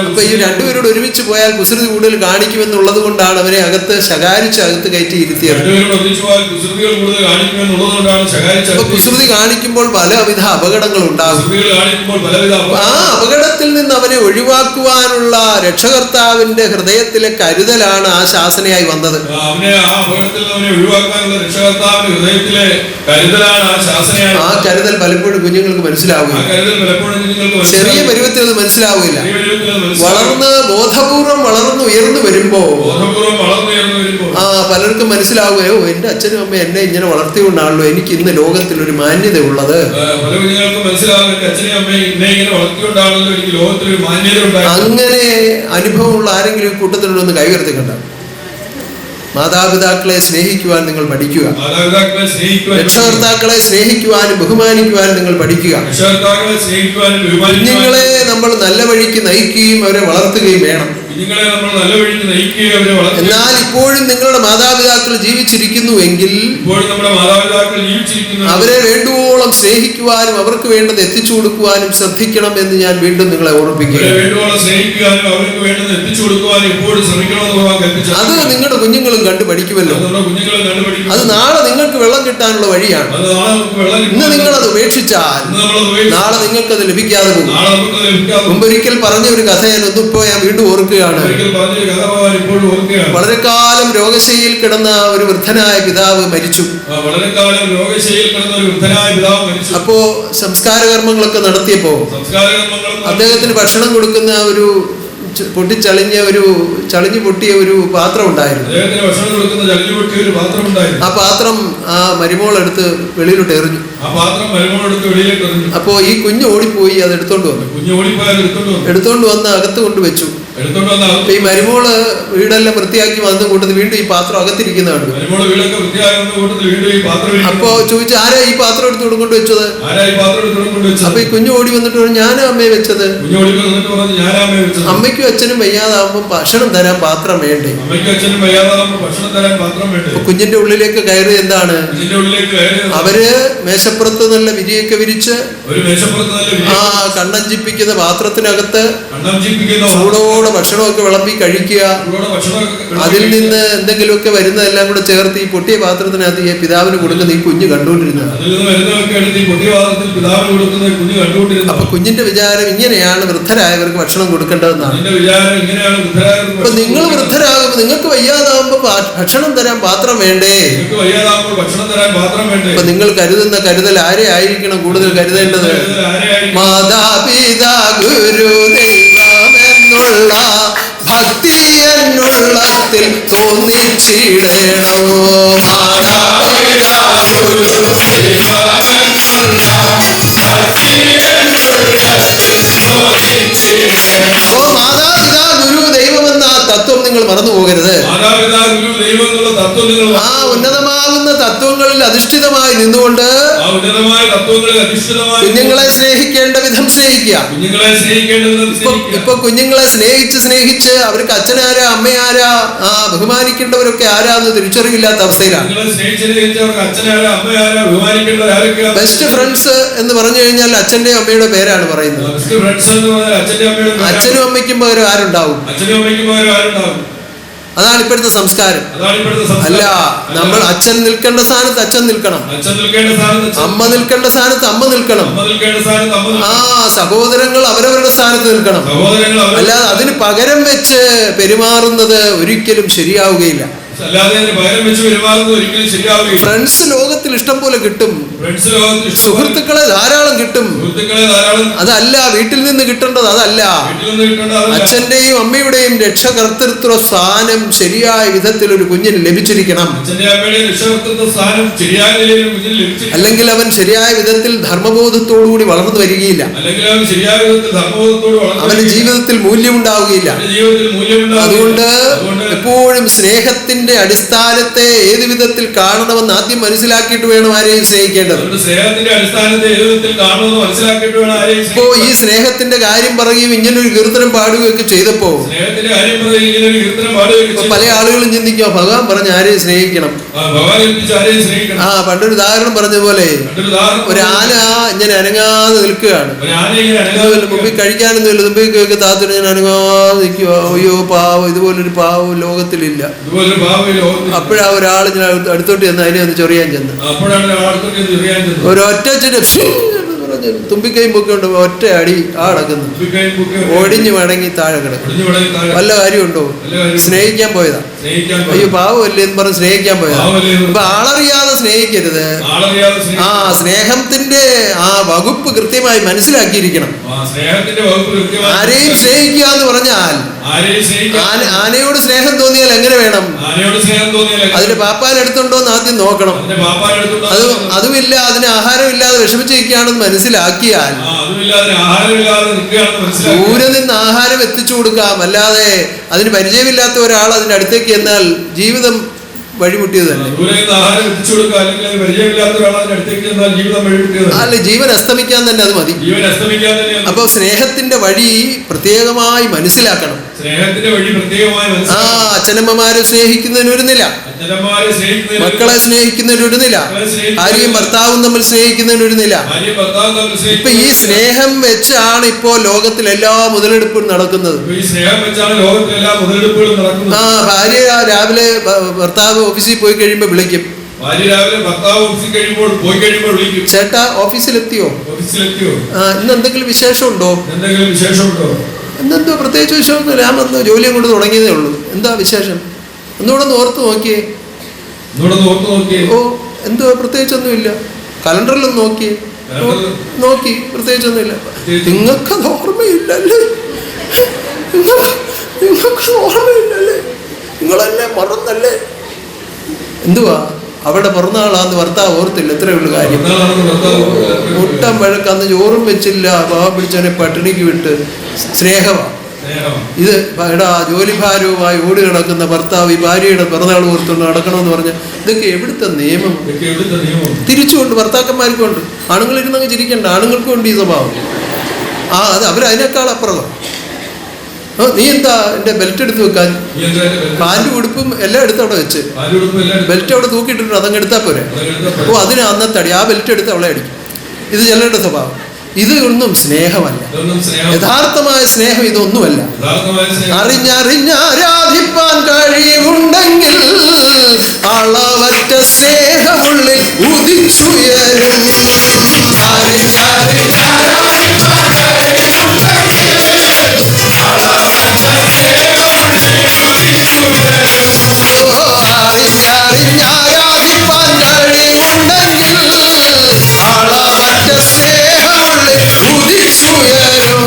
അപ്പൊ ഈ രണ്ടുപേരോട് ഒരുമിച്ച് പോയാൽ കുസൃതി കൂടുതൽ കാണിക്കുമെന്നുള്ളത് കൊണ്ടാണ് അവരെ അകത്ത് ശകാരിച്ച് അകത്ത് കയറ്റി ഇരുത്തിയത്. കുസൃതി കാണിക്കുമ്പോൾ പലവിധ അപകടങ്ങൾ ഉണ്ടാകും. ആ അപകടത്തിൽ നിന്ന് അവനെ ഒഴിവാക്കുവാനുള്ള രക്ഷകർത്താവിന്റെ ഹൃദയത്തിലെ കരുതലാണ് ആ ശാസനയായി വന്നത്. ആ കരുതൽ പലപ്പോഴും കുഞ്ഞുങ്ങൾക്ക് മനസ്സിലാവില്ല. ചെറിയ പരുവത്തിൽ അത് മനസ്സിലാവില്ല. വളർന്ന് ബോധപൂർവം വളർന്ന് ഉയർന്നു വരുമ്പോ പലർക്കും മനസ്സിലാവുകയോ എന്റെ അച്ഛനും അമ്മ എന്നെ ഇങ്ങനെ വളർത്തിക്കൊണ്ടാണല്ലോ എനിക്ക് ഇന്ന് ലോകത്തിൽ ഒരു മാന്യത ഉള്ളത്. അങ്ങനെ അനുഭവമുള്ള ആരെങ്കിലും കൂട്ടത്തിലൊന്ന് കൈകർത്തിക്കണ്ട. മാതാപിതാക്കളെ സ്നേഹിക്കുവാൻ നിങ്ങൾ പഠിക്കുക. രക്ഷകർത്താക്കളെ സ്നേഹിക്കുവാനും ബഹുമാനിക്കുവാനും നിങ്ങൾ പഠിക്കുക. കുഞ്ഞുങ്ങളെ നമ്മൾ നല്ല വഴിക്ക് നയിക്കുകയും അവരെ വളർത്തുകയും വേണം. എന്നാൽ ഇപ്പോഴും നിങ്ങളുടെ മാതാപിതാക്കൾ ജീവിച്ചിരിക്കുന്നുവെങ്കിൽ അവരെ വേണ്ടുവോളം സ്നേഹിക്കുവാനും അവർക്ക് വേണ്ടത് എത്തിച്ചു കൊടുക്കുവാനും ശ്രദ്ധിക്കണം എന്ന് ഞാൻ വീണ്ടും നിങ്ങളെ ഓർമ്മിപ്പിക്കുക. അത് നിങ്ങളുടെ കുഞ്ഞുങ്ങളും കണ്ടു പഠിക്കുമല്ലോ. അത് നാളെ നിങ്ങൾക്ക് വെള്ളം കിട്ടാനുള്ള വഴിയാണ്. ഇന്ന് നിങ്ങളത് ഉപേക്ഷിച്ചാൽ നാളെ നിങ്ങൾക്കത് ലഭിക്കാതെ പോകും. മുമ്പൊരിക്കൽ പറഞ്ഞ ഒരു കഥ ഞാൻ ഒന്നിപ്പോ ഞാൻ വീണ്ടും ഓർക്കുകയാണ്. വളരെ കാലം രോഗശൈലിയിൽ കിടന്ന ഒരു വൃദ്ധനായ പിതാവ് മരിച്ചു. അപ്പോ സംസ്കാര കർമ്മങ്ങളൊക്കെ നടത്തിയപ്പോ അദ്ദേഹത്തിന് ഭക്ഷണം കൊടുക്കുന്ന ഒരു പൊട്ടിച്ചളിഞ്ഞ ഒരു ചളിഞ്ഞു പൊട്ടിയ ഒരു പാത്രം ഉണ്ടായിരുന്നു. അദ്ദേഹത്തിന് ഭക്ഷണം കൊടുക്കുന്ന ചളിഞ്ഞു പൊട്ടിയ ഒരു പാത്രം ഉണ്ടായിരുന്നു. ആ പാത്രം ആ മരുമോൾ എടുത്ത് വെളിയിലോട്ട് എറിഞ്ഞു. ആ പാത്രം മരുമോളെടുത്ത് വെളിയിലേക്ക് എറിഞ്ഞു. അപ്പോ ഈ കുഞ്ഞ് ഓടിപ്പോയി അത് എടുത്തോണ്ട് വന്നു. കുഞ്ഞു ഓടിപ്പോയി അത് എടുത്തോണ്ട് വന്ന് അകത്ത് കൊണ്ടുവച്ചു. എടുത്തോണ്ട് വന്ന ഈ മരുമോള് വീടെല്ലാം വൃത്തിയാക്കി വന്ന കൂട്ടത്തിൽ വീണ്ടും ഈ പാത്രം അകത്തിരിക്കുന്ന കണ്ടു. മരുമോള് വീടൊക്കെ വൃത്തിയാക്കി വന്ന കൂട്ടത്തിൽ വീണ്ടും ഈ പാത്രം. അപ്പോ ചോദിച്ചു, ആരാ ഈ പാത്രം എടുത്ത് കൊണ്ട് വെച്ചത്? അപ്പൊ ഈ കുഞ്ഞു ഓടി വന്നിട്ട് പറഞ്ഞു, ഞാനാ അമ്മയെ വെച്ചത്. അമ്മയ്ക്കും അച്ഛനും വയ്യാതാവുമ്പോ ഭക്ഷണം തരാൻ പാത്രം വേണ്ടേ? കുഞ്ഞിന്റെ ഉള്ളിലേക്ക് കയറി എന്താണ്? അവര് മേശപ്പുറത്ത് നല്ല വിരിയൊക്കെ വിരിച്ച് ആ കണ്ണഞ്ചിപ്പിക്കുന്ന പാത്രത്തിനകത്ത് ചൂടോടെ ഭക്ഷണമൊക്കെ വിളമ്പി കഴിക്കുക. അതിൽ നിന്ന് എന്തെങ്കിലുമൊക്കെ വരുന്നതെല്ലാം കൂടെ ചേർത്ത് ഈ പൊട്ടിയ പാത്രത്തിനകത്ത് ഈ പിതാവിന് കൊടുക്കുന്ന ഈ കുഞ്ഞ് കണ്ടുകൊണ്ടിരുന്നത്. അപ്പൊ കുഞ്ഞിന്റെ വിചാരം ഇങ്ങനെയാണ് വൃദ്ധരായവർക്ക് ഭക്ഷണം കൊടുക്കേണ്ടതെന്നാണ്. അപ്പൊ നിങ്ങൾ വൃദ്ധരാകുമ്പോ നിങ്ങൾക്ക് വയ്യാതാവുമ്പോ ഭക്ഷണം തരാൻ പാത്രം വേണ്ടേ? അപ്പൊ നിങ്ങൾ കരുതുന്ന കരുതൽ ആരെ ആയിരിക്കണം കൂടുതൽ കരുതേണ്ടത്? മാതാപിതാ ഗുരു ദൈവമെന്നുള്ള ഭക്തി എന്നുള്ളത്തിൽ തോന്നിച്ചിടണോ. മാതാപിതാ ഗുരു അപ്പോ മാതാപിതാ ഗുരു ദൈവമെന്ന തത്വം നിങ്ങൾ മറന്നു പോകരുത്. ആ ഉന്നതമാകുന്ന തത്വങ്ങളിൽ അധിഷ്ഠിതമായി നിന്നുകൊണ്ട് കുഞ്ഞുങ്ങളെ സ്നേഹിക്കേണ്ട വിധം സ്നേഹിക്കുക. ഇപ്പൊ കുഞ്ഞുങ്ങളെ സ്നേഹിച്ച് അവർക്ക് അച്ഛനാരാ അമ്മയാരാ ബഹുമാനിക്കേണ്ടവരൊക്കെ ആരാന്ന് തിരിച്ചറിവില്ലാത്ത അവസ്ഥയിലാണ്. ബെസ്റ്റ് ഫ്രണ്ട്സ് എന്ന് പറഞ്ഞു കഴിഞ്ഞാൽ അച്ഛന്റെയും അമ്മയുടെ പേരാണ് പറയുന്നത്. അച്ഛനും അമ്മയ്ക്കും പകരം ആരുണ്ടാവും? അതാണ് ഇപ്പോഴത്തെ സംസ്കാരം. അല്ല, നമ്മൾ അച്ഛൻ നിൽക്കേണ്ട സ്ഥാനത്ത് അച്ഛൻ നിൽക്കണം, അമ്മ നിൽക്കേണ്ട സ്ഥാനത്ത് അമ്മ നിൽക്കണം. ആ സഹോദരങ്ങൾ അവരവരുടെ സ്ഥാനത്ത് നിൽക്കണം. അല്ലാതെ അതിന് പകരം വെച്ച് പെരുമാറുന്നത് ഒരിക്കലും ശരിയാവുകയില്ല. ഫ്രണ്ട്സ് ലോകത്തിൽ ഇഷ്ടം പോലെ കിട്ടും, സുഹൃത്തുക്കളെ ധാരാളം കിട്ടും. അതല്ല വീട്ടിൽ നിന്ന് കിട്ടേണ്ടത്, അതല്ല. അച്ഛന്റെയും അമ്മയുടെയും രക്ഷകർത്തൃത്വ സ്ഥാനം ശരിയായ വിധത്തിൽ ഒരു കുഞ്ഞിന് ലഭിച്ചിരിക്കണം. അല്ലെങ്കിൽ അവൻ ശരിയായ വിധത്തിൽ ധർമ്മബോധത്തോടുകൂടി വളർന്നു വരികയില്ല. അവന് ജീവിതത്തിൽ മൂല്യമുണ്ടാവുകയില്ല. അതുകൊണ്ട് എപ്പോഴും സ്നേഹത്തിന്റെ അടിസ്ഥാനത്തെ ഏത് വിധത്തിൽ കാണണമെന്ന് ആദ്യം മനസ്സിലാക്കിയിട്ട് വേണം ആരെയും സ്നേഹിക്കേണ്ടത്. ഇപ്പോ ഈ സ്നേഹത്തിന്റെ കാര്യം പറയുകയും ഇങ്ങനൊരു കീർത്തനം പാടുകയൊക്കെ ചെയ്തപ്പോ പല ആളുകളും ചിന്തിക്കുക, ഭഗവാൻ പറഞ്ഞ ആരെയും സ്നേഹിക്കണം. പണ്ടൊരു ഉദാഹരണം പറഞ്ഞ പോലെ ഒരു ആന ഇങ്ങനെ അനങ്ങാതെ നിൽക്കുകയാണ്. മുമ്പിൽ കഴിക്കാനൊന്നുമില്ല, മുമ്പിൽ താത്തൊരു ഞാൻ അനങ്ങാതെ നിൽക്കുക. അയ്യോ പാവം, ഇതുപോലൊരു പാവം ലോകത്തിലില്ല. അപ്പോഴാ ഒരാൾ അടുത്തോട്ട് ചെന്ന് അതിനെ ഒന്ന് ചൊറിയാൻ ചെന്ന് ഒരൊറ്റ തുമ്പിക്കൈയും പൊക്കിയുണ്ട്, ഒറ്റ അടി അടക്കുന്നു, ഒടിഞ്ഞു മടങ്ങി താഴെ കിടക്കും. വല്ല കാര്യമുണ്ടോ? സ്നേഹിക്കാൻ പോയതാ. അയ്യോ പാവമല്ലേ എന്ന് പറഞ്ഞ് സ്നേഹിക്കാൻ പോയതാ. അപ്പൊ ആളറിയാതെ സ്നേഹിക്കരുത്. ആ സ്നേഹത്തിന്റെ ആ വകുപ്പ് കൃത്യമായി മനസ്സിലാക്കിയിരിക്കണം. ആരെയും സ്നേഹിക്കുക എന്ന് പറഞ്ഞാൽ ആനയോട് സ്നേഹം തോന്നിയാൽ എങ്ങനെ വേണം? അതിന്റെ പാപ്പാൻ എടുത്തുണ്ടോ എന്ന് ആദ്യം നോക്കണം. അതുമില്ല, അതിന് ആഹാരമില്ലാതെ വിഷമിച്ചിരിക്കുകയാണെന്ന് മനസ്സിലാക്കിയാൽ ദൂരെ നിന്ന് ആഹാരം എത്തിച്ചു കൊടുക്കാം. അല്ലാതെ അതിന് പരിചയമില്ലാത്ത ഒരാൾ അതിന്റെ അടുത്തേക്ക് എന്നാൽ ജീവിതം വഴിമുട്ടിയത് തന്നെ. അല്ല, ജീവൻ അസ്തമിക്കാൻ തന്നെ അത് മതി. അപ്പൊ സ്നേഹത്തിന്റെ വഴി പ്രത്യേകമായി മനസ്സിലാക്കണം. അച്ഛനമ്മമാരെ സ്നേഹിക്കുന്നതിന് ഒരു നില, മക്കളെ സ്നേഹിക്കുന്നതിന് ഒരു നില, ഭാര്യയും ഭർത്താവും തമ്മിൽ സ്നേഹിക്കുന്നതിന് ഒരു നില. ഇപ്പൊ ഈ സ്നേഹം വെച്ചാണ് ഇപ്പോ ലോകത്തിൽ എല്ലാ മുതലെടുപ്പും നടക്കുന്നത്. ഭാര്യ രാവിലെ ഭർത്താവ് ഓഫീസിൽ പോയി കഴിയുമ്പോ വിളിക്കും, ചേട്ടാ ഓഫീസിലെത്തിയോ? ഇന്ന് എന്തെങ്കിലും വിശേഷമുണ്ടോ? ഇന്നെന്തോ പ്രത്യേകിച്ച് വിശേഷമൊന്നുമില്ല, ഞാൻ വന്ന് ജോലിയും കൊണ്ട് തുടങ്ങിയതേ ഉള്ളൂ. എന്താ വിശേഷം? ഒന്നുകൂടെ ഓർത്ത് നോക്കിയേ. ഓ എന്തോ പ്രത്യേകിച്ചൊന്നുമില്ല. കലണ്ടറിലൊന്നും നോക്കി പ്രത്യേകിച്ചൊന്നുമില്ല. നിങ്ങൾക്കത് ഓർമ്മയില്ലല്ലേ? നിങ്ങൾക്ക് ഓർമ്മയില്ലല്ലേ, നിങ്ങളെന്നെ മറന്നല്ലേ? എന്തുവാ അവിടെ പിറന്നാളാന്ന് ഭർത്താവ് ഓർത്തില്ല, എത്രയേ ഉള്ളു കാര്യം. മുട്ടം വഴക്കന്ന് ചോറും വെച്ചില്ല, പാവം പിടിച്ചവനെ പട്ടിണിക്ക് വിട്ട്. സ്നേഹമാണ് ഇത്. എടാ ജോലിഭാരവുമായി ഓടി കിടക്കുന്ന ഭർത്താവ് ഈ ഭാര്യയുടെ പിറന്നാൾ ഓർത്തുകൊണ്ട് നടക്കണമെന്ന് പറഞ്ഞാൽ ഇതൊക്കെ എവിടുത്തെ നിയമം? തിരിച്ചുകൊണ്ട് ഭർത്താക്കന്മാർക്കുണ്ട്. ആണുങ്ങളിരുന്നങ്ങ് ചിരിക്കണ്ട, ആണുങ്ങൾക്കും ഉണ്ട് ഈ സ്വഭാവം. അത് അവരതിനേക്കാൾ അപ്പുറം. നീ എന്താ എൻ്റെ ബെൽറ്റ് എടുത്ത് വെക്കാൻ? പാൻറ്റും ഉടുപ്പും എല്ലാം എടുത്ത് അവിടെ വെച്ച് ബെൽറ്റ് അവിടെ തൂക്കിയിട്ടുണ്ട്, അതങ്ങ് എടുത്താൽ പോരെ. അതിന് അന്നത്തടി ആ ബെൽറ്റ് എടുത്ത് അവളെ അടിക്കും. ഇത് ചിലരുടെ സ്വഭാവം. ഇതൊന്നും സ്നേഹമല്ല. യഥാർത്ഥമായ സ്നേഹം ഇതൊന്നുമല്ല. അറിഞ്ഞറിഞ്ഞാരാധിപ്പാൻ കഴിവുണ്ടെങ്കിൽ അളവറ്റ സ്നേഹമുള്ളിൽ ഉദിച്ചുയരും. അറിഞ്ഞറിഞ്ഞാരാധിപ്പാൻ കഴിവുണ്ടെങ്കിൽ അളവറ്റ സ്നേഹമുള്ളിൽ ഉദിച്ചുയരും.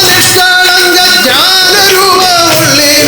നിഷ്കളങ്ക ജ്ഞാനരൂപമുള്ളിൽ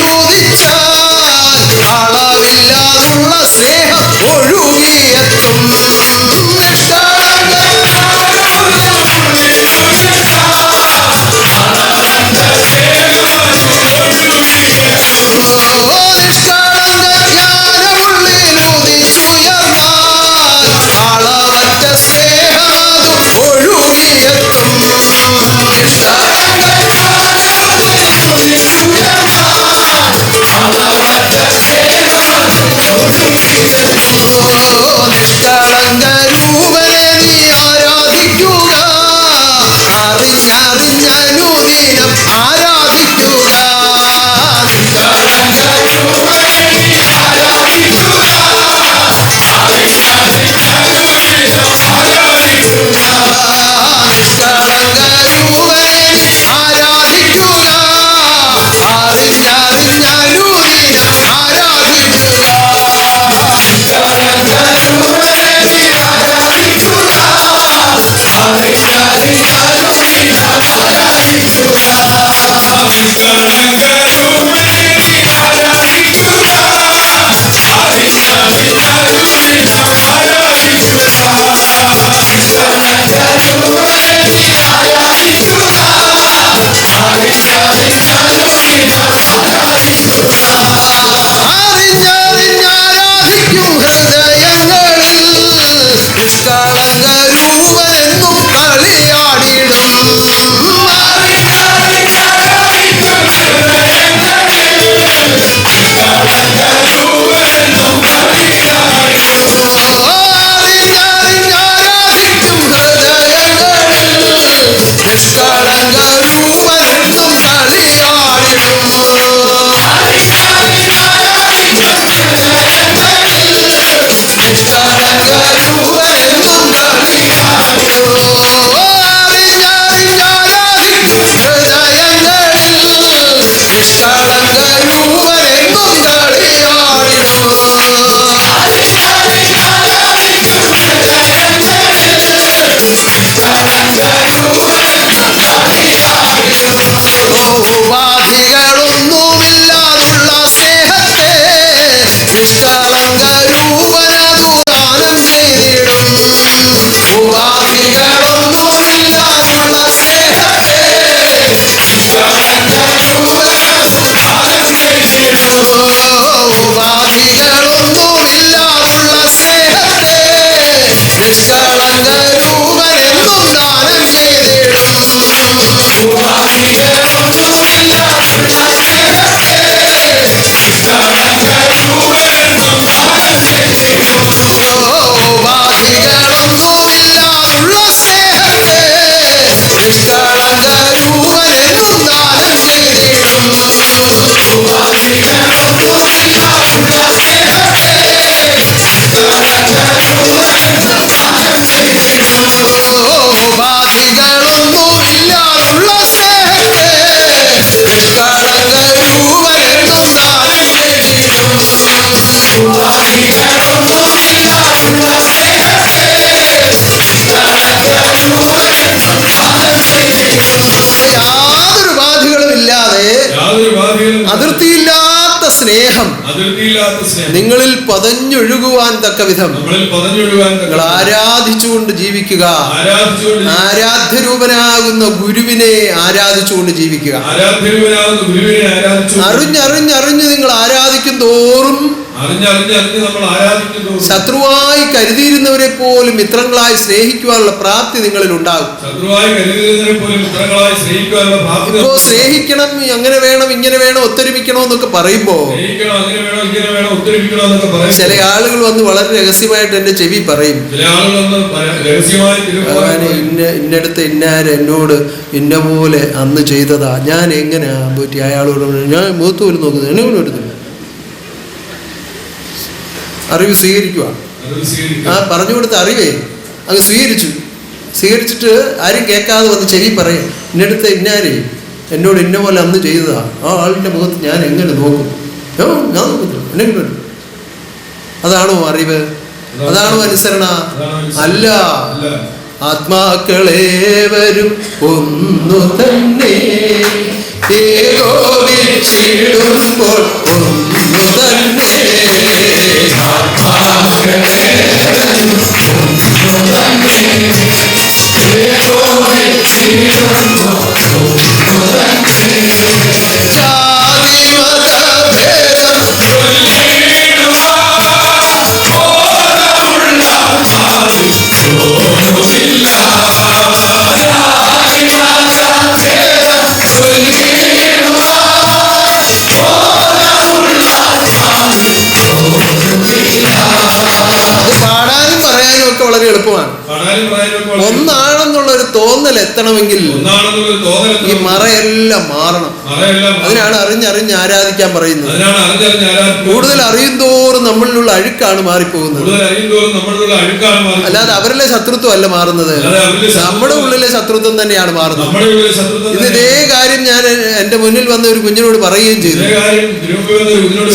അതിർത്തിയില്ലാത്ത സ്നേഹം നിങ്ങളിൽ പതഞ്ഞൊഴുകുവാൻ തക്ക വിധം നമ്മളിൽ പതഞ്ഞൊഴുകാൻ നിങ്ങൾ ആരാധിച്ചുകൊണ്ട് ജീവിക്കുക. ആരാധിച്ചുകൊണ്ട് ആരാധ്യരൂപനാകുന്ന ഗുരുവിനെ ആരാധിച്ചുകൊണ്ട് ജീവിക്കുക. ആരാധ്യരൂപനാകുന്ന ഗുരുവിനെ ആരാധിച്ചു അറിഞ്ഞറിഞ്ഞ് നിങ്ങൾ ആരാധിക്കും തോറും അറിഞ്ഞ് നമ്മൾ ആരാധിക്കുന്നു. ശത്രുവായി കരുതിയിരുന്നവരെ പോലും മിത്രങ്ങളായി സ്നേഹിക്കുവാനുള്ള പ്രാപ്തി നിങ്ങളിൽ ഉണ്ടാകും. ശത്രുവായി കരുതിയിരുന്നവരെ പോലും മിത്രങ്ങളായി സ്നേഹിക്കുവാനുള്ള പ്രാപ്തി. ഇപ്പോ സ്നേഹിക്കണം, അങ്ങനെ വേണം, ഇങ്ങനെ വേണം, ഒത്തൊരുമിക്കണം എന്നൊക്കെ പറയുമ്പോ ചില ആളുകൾ വന്ന് വളരെ രഹസ്യമായിട്ട് എന്റെ ചെവി പറയും, ഇന്നടുത്ത് ഇന്നാര് എന്നോട് ഇന്ന പോലെ അന്ന് ചെയ്തതാ, ഞാൻ എങ്ങനെയാ പറ്റി അയാളോട് ഞാൻ മുഖത്ത് പോലും നോക്കുന്നത്, എന്നെ പോലും എടുത്തില്ല. അറിവ് സ്വീകരിക്കുക. ആ പറഞ്ഞു കൊടുത്ത അറിവേ അങ്ങ് സ്വീകരിച്ചിട്ട് ആരും കേൾക്കാതെ വന്ന് ചെവി പറയും, ഇന്നടുത്ത് ഇന്നാരേ എന്നോട് ഇന്ന പോലെ അന്ന് ചെയ്തതാ, ആ ആളിൻ്റെ മുഖത്ത് ഞാൻ എങ്ങനെ നോക്കും, ഞാൻ നോക്കത്തില്ല, എന്നെ. അതാണോ അറിവ്? അതാണോ അനുസരണ? അല്ല. ആത്മാക്കളേവരും ഒന്നു തന്നെ ഏകോപിച്ചിടുമ്പോൾ ഒന്നു തന്നെ. പാടാനും പറയാനും ഒക്കെ വളരെ എളുപ്പമാണ്. ഒന്നാണെന്നുള്ള ഒരു തോന്നൽ എത്തണമെങ്കിൽ ഈ മറയെല്ലാം മാറണം. അതിനാണ് അറിഞ്ഞറിഞ്ഞ് ആരാധിക്കാൻ പറയുന്നത്. കൂടുതൽ അറിയും തോറും നമ്മളിലുള്ള അഴുക്കാണ് മാറിപ്പോകുന്നത്. അല്ലാതെ അവരിലെ ശത്രുത്വം അല്ല മാറുന്നത്, നമ്മുടെ ഉള്ളിലെ ശത്രുത്വം തന്നെയാണ് മാറുന്നത്. ഇന്ന് ഇതേ കാര്യം ഞാൻ എന്റെ മുന്നിൽ വന്ന ഒരു കുഞ്ഞിനോട് പറയുകയും ചെയ്തു.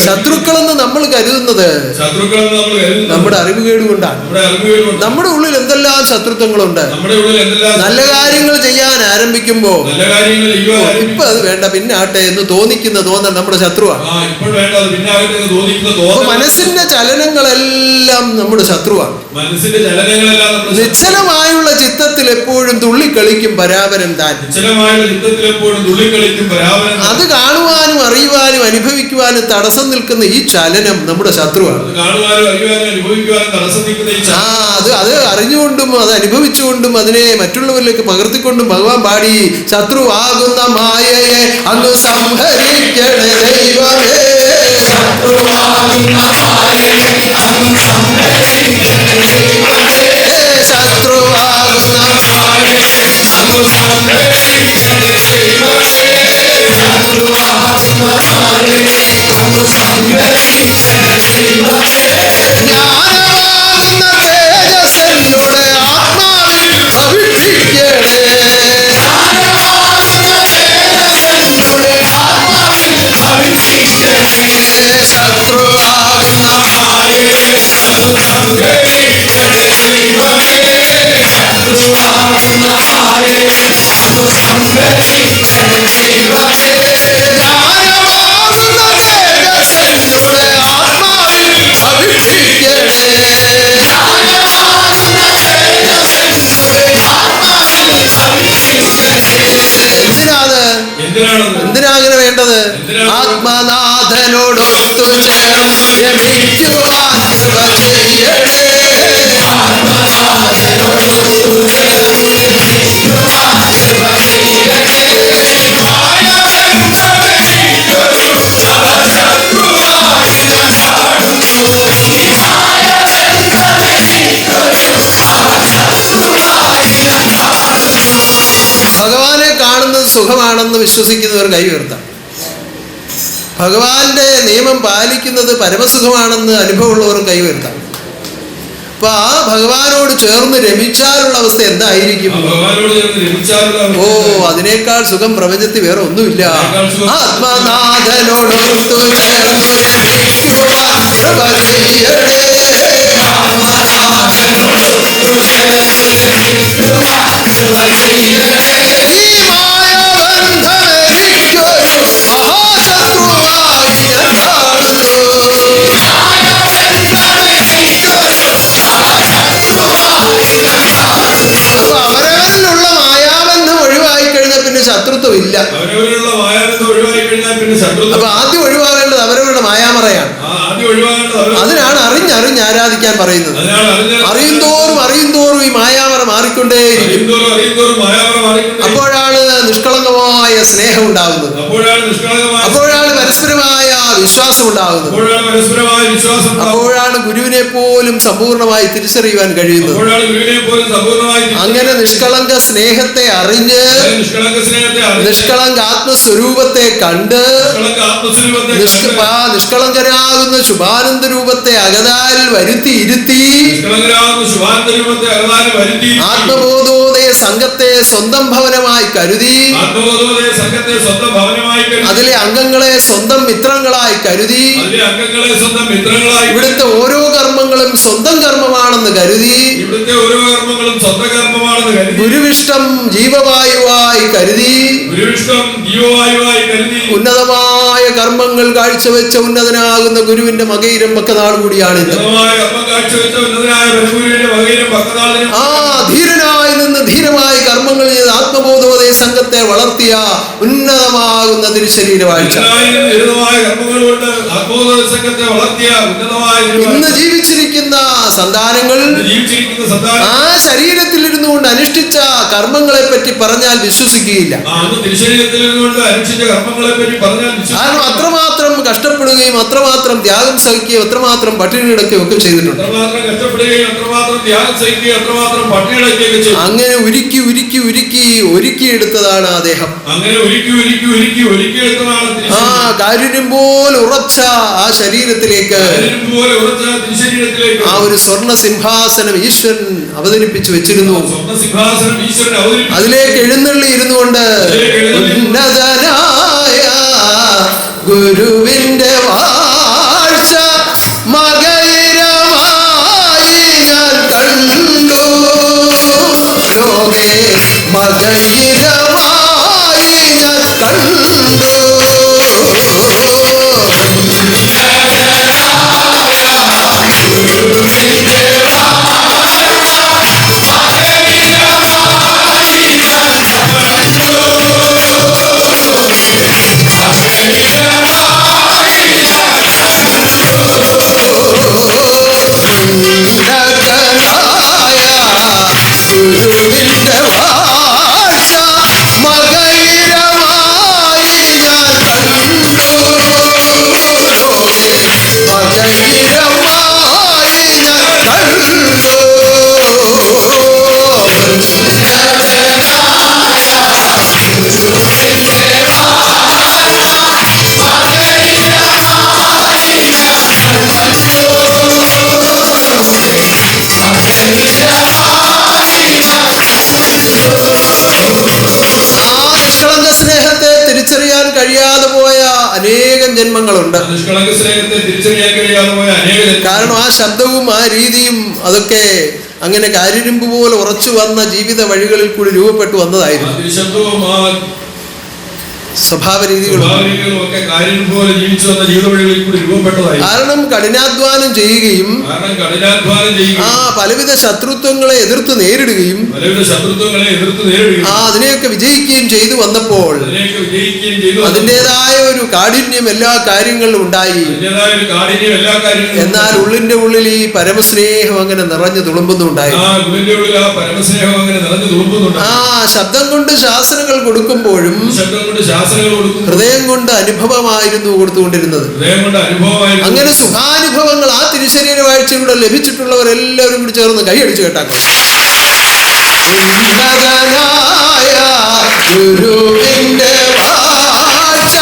ശത്രുക്കളെന്ന് നമ്മൾ കരുതുന്നത് നമ്മുടെ അറിവുകേട് കൊണ്ടാണ്. നമ്മുടെ ഉള്ളിൽ എന്തെല്ലാം ശത്രുത്വങ്ങളുണ്ട്. നല്ല കാര്യങ്ങൾ ചെയ്യാൻ ആരംഭിക്കുമ്പോ ഇപ്പൊ അത് വേണ്ട പിന്നാട്ടെ എന്ന് തോന്നിക്കുന്ന തോന്നൽ നമ്മുടെ ശത്രുവാണ്. മനസ്സിന്റെ ചലനങ്ങളെല്ലാം നമ്മുടെ ശത്രുവാണ്. നിശ്ചലമായുള്ള ചിത്തത്തിൽ എപ്പോഴും തുള്ളിക്കളിക്കും പരാപരം താൻ. അത് കാണുവാനും അറിയുവാനും അനുഭവിക്കുവാനും തടസ്സം നിൽക്കുന്ന ഈ ചലനം നമ്മുടെ ശത്രുവാണ്. അത് അറിഞ്ഞുകൊണ്ടും അത് അനുഭവിച്ചുകൊണ്ടും അതിനെ മറ്റുള്ളവരിലേക്ക് പകർത്തിക്കൊണ്ടും ഭഗവാൻ പാടി, ശത്രുവാകുന്ന മായയെ അങ്ങ് സംഹരിക്കണേ ദൈവമേ. ശത്രുവാകുന്ന തേജസ്സെന്നോട് ആത്മാവിൽ അഭിഷിക്കണേ. എന്തിനാ അങ്ങനെ വേണ്ടത്? ആത്മനാഥനോടൊത്തു ചേർന്ന് രമിക്കുവാൻ കൃപ ചെയ്യണേ. ഭഗവാനെ കാണുന്നത് സുഖമാണെന്ന് വിശ്വസിക്കുന്നവർ കൈ ഉയർത്താം. ഭഗവാന്റെ നിയമം പാലിക്കുന്നത് പരമസുഖമാണെന്ന് അനുഭവമുള്ളവർ കൈ ഉയർത്താം. അപ്പൊ ആ ഭഗവാനോട് ചേർന്ന് രമിച്ചാലുള്ള അവസ്ഥ എന്തായിരിക്കും? ഓ, അതിനേക്കാൾ സുഖം പ്രപഞ്ചത്തിൽ വേറെ ഒന്നുമില്ല. ആത്മനാഥനോടൊത്തു ചേർന്ന് മഹാശത്രുവായി ഞാൻ കാണുന്നു. ആരാധിക്കാൻ പറയുന്നത്. അറിയുന്തോറും ഈ മായാവറ മാറിക്കൊണ്ടേയിരിക്കും. അപ്പോഴാണ് നിഷ്കളങ്കമായ സ്നേഹം ഉണ്ടാകുന്നത്. അപ്പോഴാണ് പരസ്പരമായ വിശ്വാസം ഉണ്ടാകുന്നത്. അപ്പോഴാണ് ഗുരുവിനെ പോലും സമ്പൂർണമായി തിരിച്ചറിയുവാൻ കഴിയുന്നത്. അങ്ങനെ നിഷ്കളങ്ക സ്നേഹത്തെ അറിഞ്ഞ് നിഷ്കളങ്ക ആത്മസ്വരൂപത്തെ കണ്ട് നിഷ്കളങ്കനാകുന്ന ശുഭാനന്ദ രൂപത്തെ അകതാരിൽ വരുത്തി ഇരുത്തി ആത്മബോധോദയ സംഘത്തെ സ്വന്തം ഭവനമായി കരുതി അതിലെ അംഗങ്ങളെ സ്വന്തം മിത്രങ്ങളായി കരുതി ഇവിടുത്തെ ഓരോ കർമ്മങ്ങളും സ്വന്തം കർമ്മമാണെന്ന് കരുതി ഗുരുവിഷ്ടം ജീവവായുവായി കരുതി ഉന്നതമായ കർമ്മങ്ങൾ കാഴ്ചവെച്ച ഉന്നതനാകുന്ന ഗുരുവിന്റെ മകയിരം പക്കനാൾ കൂടിയാണ് ഇത്. ആ ധീരനായി നിന്ന് ധീരമായി കർമ്മങ്ങൾ ചെയ്ത് ആത്മബോധോദയ സംഘത്തെ വളർത്തിയ ഉന്നതമാകുന്ന തിരുശരീരവാഴ്ച ഇന്ന് ജീവിച്ചിരിക്കുന്ന സന്താനങ്ങൾ ആ ശരീരത്തിൽ ഇരുന്നു കൊണ്ട് അനുഷ്ഠിച്ച കർമ്മങ്ങളെ പറ്റി പറഞ്ഞാൽ വിശ്വസിക്കുകയില്ല. കാരണം അത്രമാത്രം കഷ്ടപ്പെടുകയും അത്രമാത്രം ത്യാഗം സഹിക്കുകയും അത്രമാത്രം പട്ടിണി കിടക്കുകയും ഒക്കെ ചെയ്തിട്ടുണ്ട്. അങ്ങനെ ഒരുക്കിയെടുത്തതാണ് അദ്ദേഹം. ആ കാരുണ്യം പോലെ ഉറച്ച ആ ശരീരത്തിലേക്ക് ആ ഒരു സ്വർണ്ണ സിംഹാസനം ഈശ്വരൻ അവതരിപ്പിച്ചു വെച്ചിരുന്നു. അതിലേക്ക് എഴുന്നള്ളി ഇരുന്നുകൊണ്ട് ഉന്നതനായ ഗുരുവിന്റെ വാഴ്ച മകയിരമായി ഞാൻ കണ്ടു ലോകേ മകയിരമായി ഞാൻ കണ്ടു ഗുരുവിന്റെ വാഴ്ച മകയിരമായി ഞാൻ കണ്ടു മകയിരമായി ഞാൻ കണ്ടു നിഷ്കളങ്ക സ്നേഹത്തെ തിരിച്ചറിയാൻ കഴിയാതെ പോയ അനേകം ജന്മങ്ങളുണ്ട്. കാരണം ആ ശബ്ദവും ആ രീതിയും അതൊക്കെ അങ്ങനെ കാരിരുമ്പ് പോലെ ഉറച്ചു വന്ന ജീവിത വഴികളിൽ കൂടി രൂപപ്പെട്ടു വന്നതായിരുന്നു. സ്വഭാവ രീതികളും കാരണം കഠിനാധ്വാനം ചെയ്യുകയും ആ പലവിധ ശത്രുത്വങ്ങളെ എതിർത്ത് നേരിടുകയും അതിനെയൊക്കെ വിജയിക്കുകയും ചെയ്തു വന്നപ്പോൾ അതിൻ്റെതായ ഒരു കാഠിന്യം എല്ലാ കാര്യങ്ങളിലും ഉണ്ടായി. എന്നാൽ ഉള്ളിന്റെ ഉള്ളിൽ ഈ പരമസ്നേഹം അങ്ങനെ നിറഞ്ഞു തുളുമ്പുന്നുണ്ടായി. ആ ശബ്ദം കൊണ്ട് ശാസനങ്ങൾ കൊടുക്കുമ്പോഴും ഹൃദയം കൊണ്ട് അനുഭവമായിരുന്നു കൊടുത്തുകൊണ്ടിരുന്നത്. അങ്ങനെ സുഖാനുഭവങ്ങൾ ആ തിരുശരീര വാഴ്ചയിലൂടെ ലഭിച്ചിട്ടുള്ളവരെല്ലാവരും കൂടി ചേർന്ന് കൈയടിച്ചു കേട്ടാക്കും. ഗുരുവിന്റെ വാഴ്ച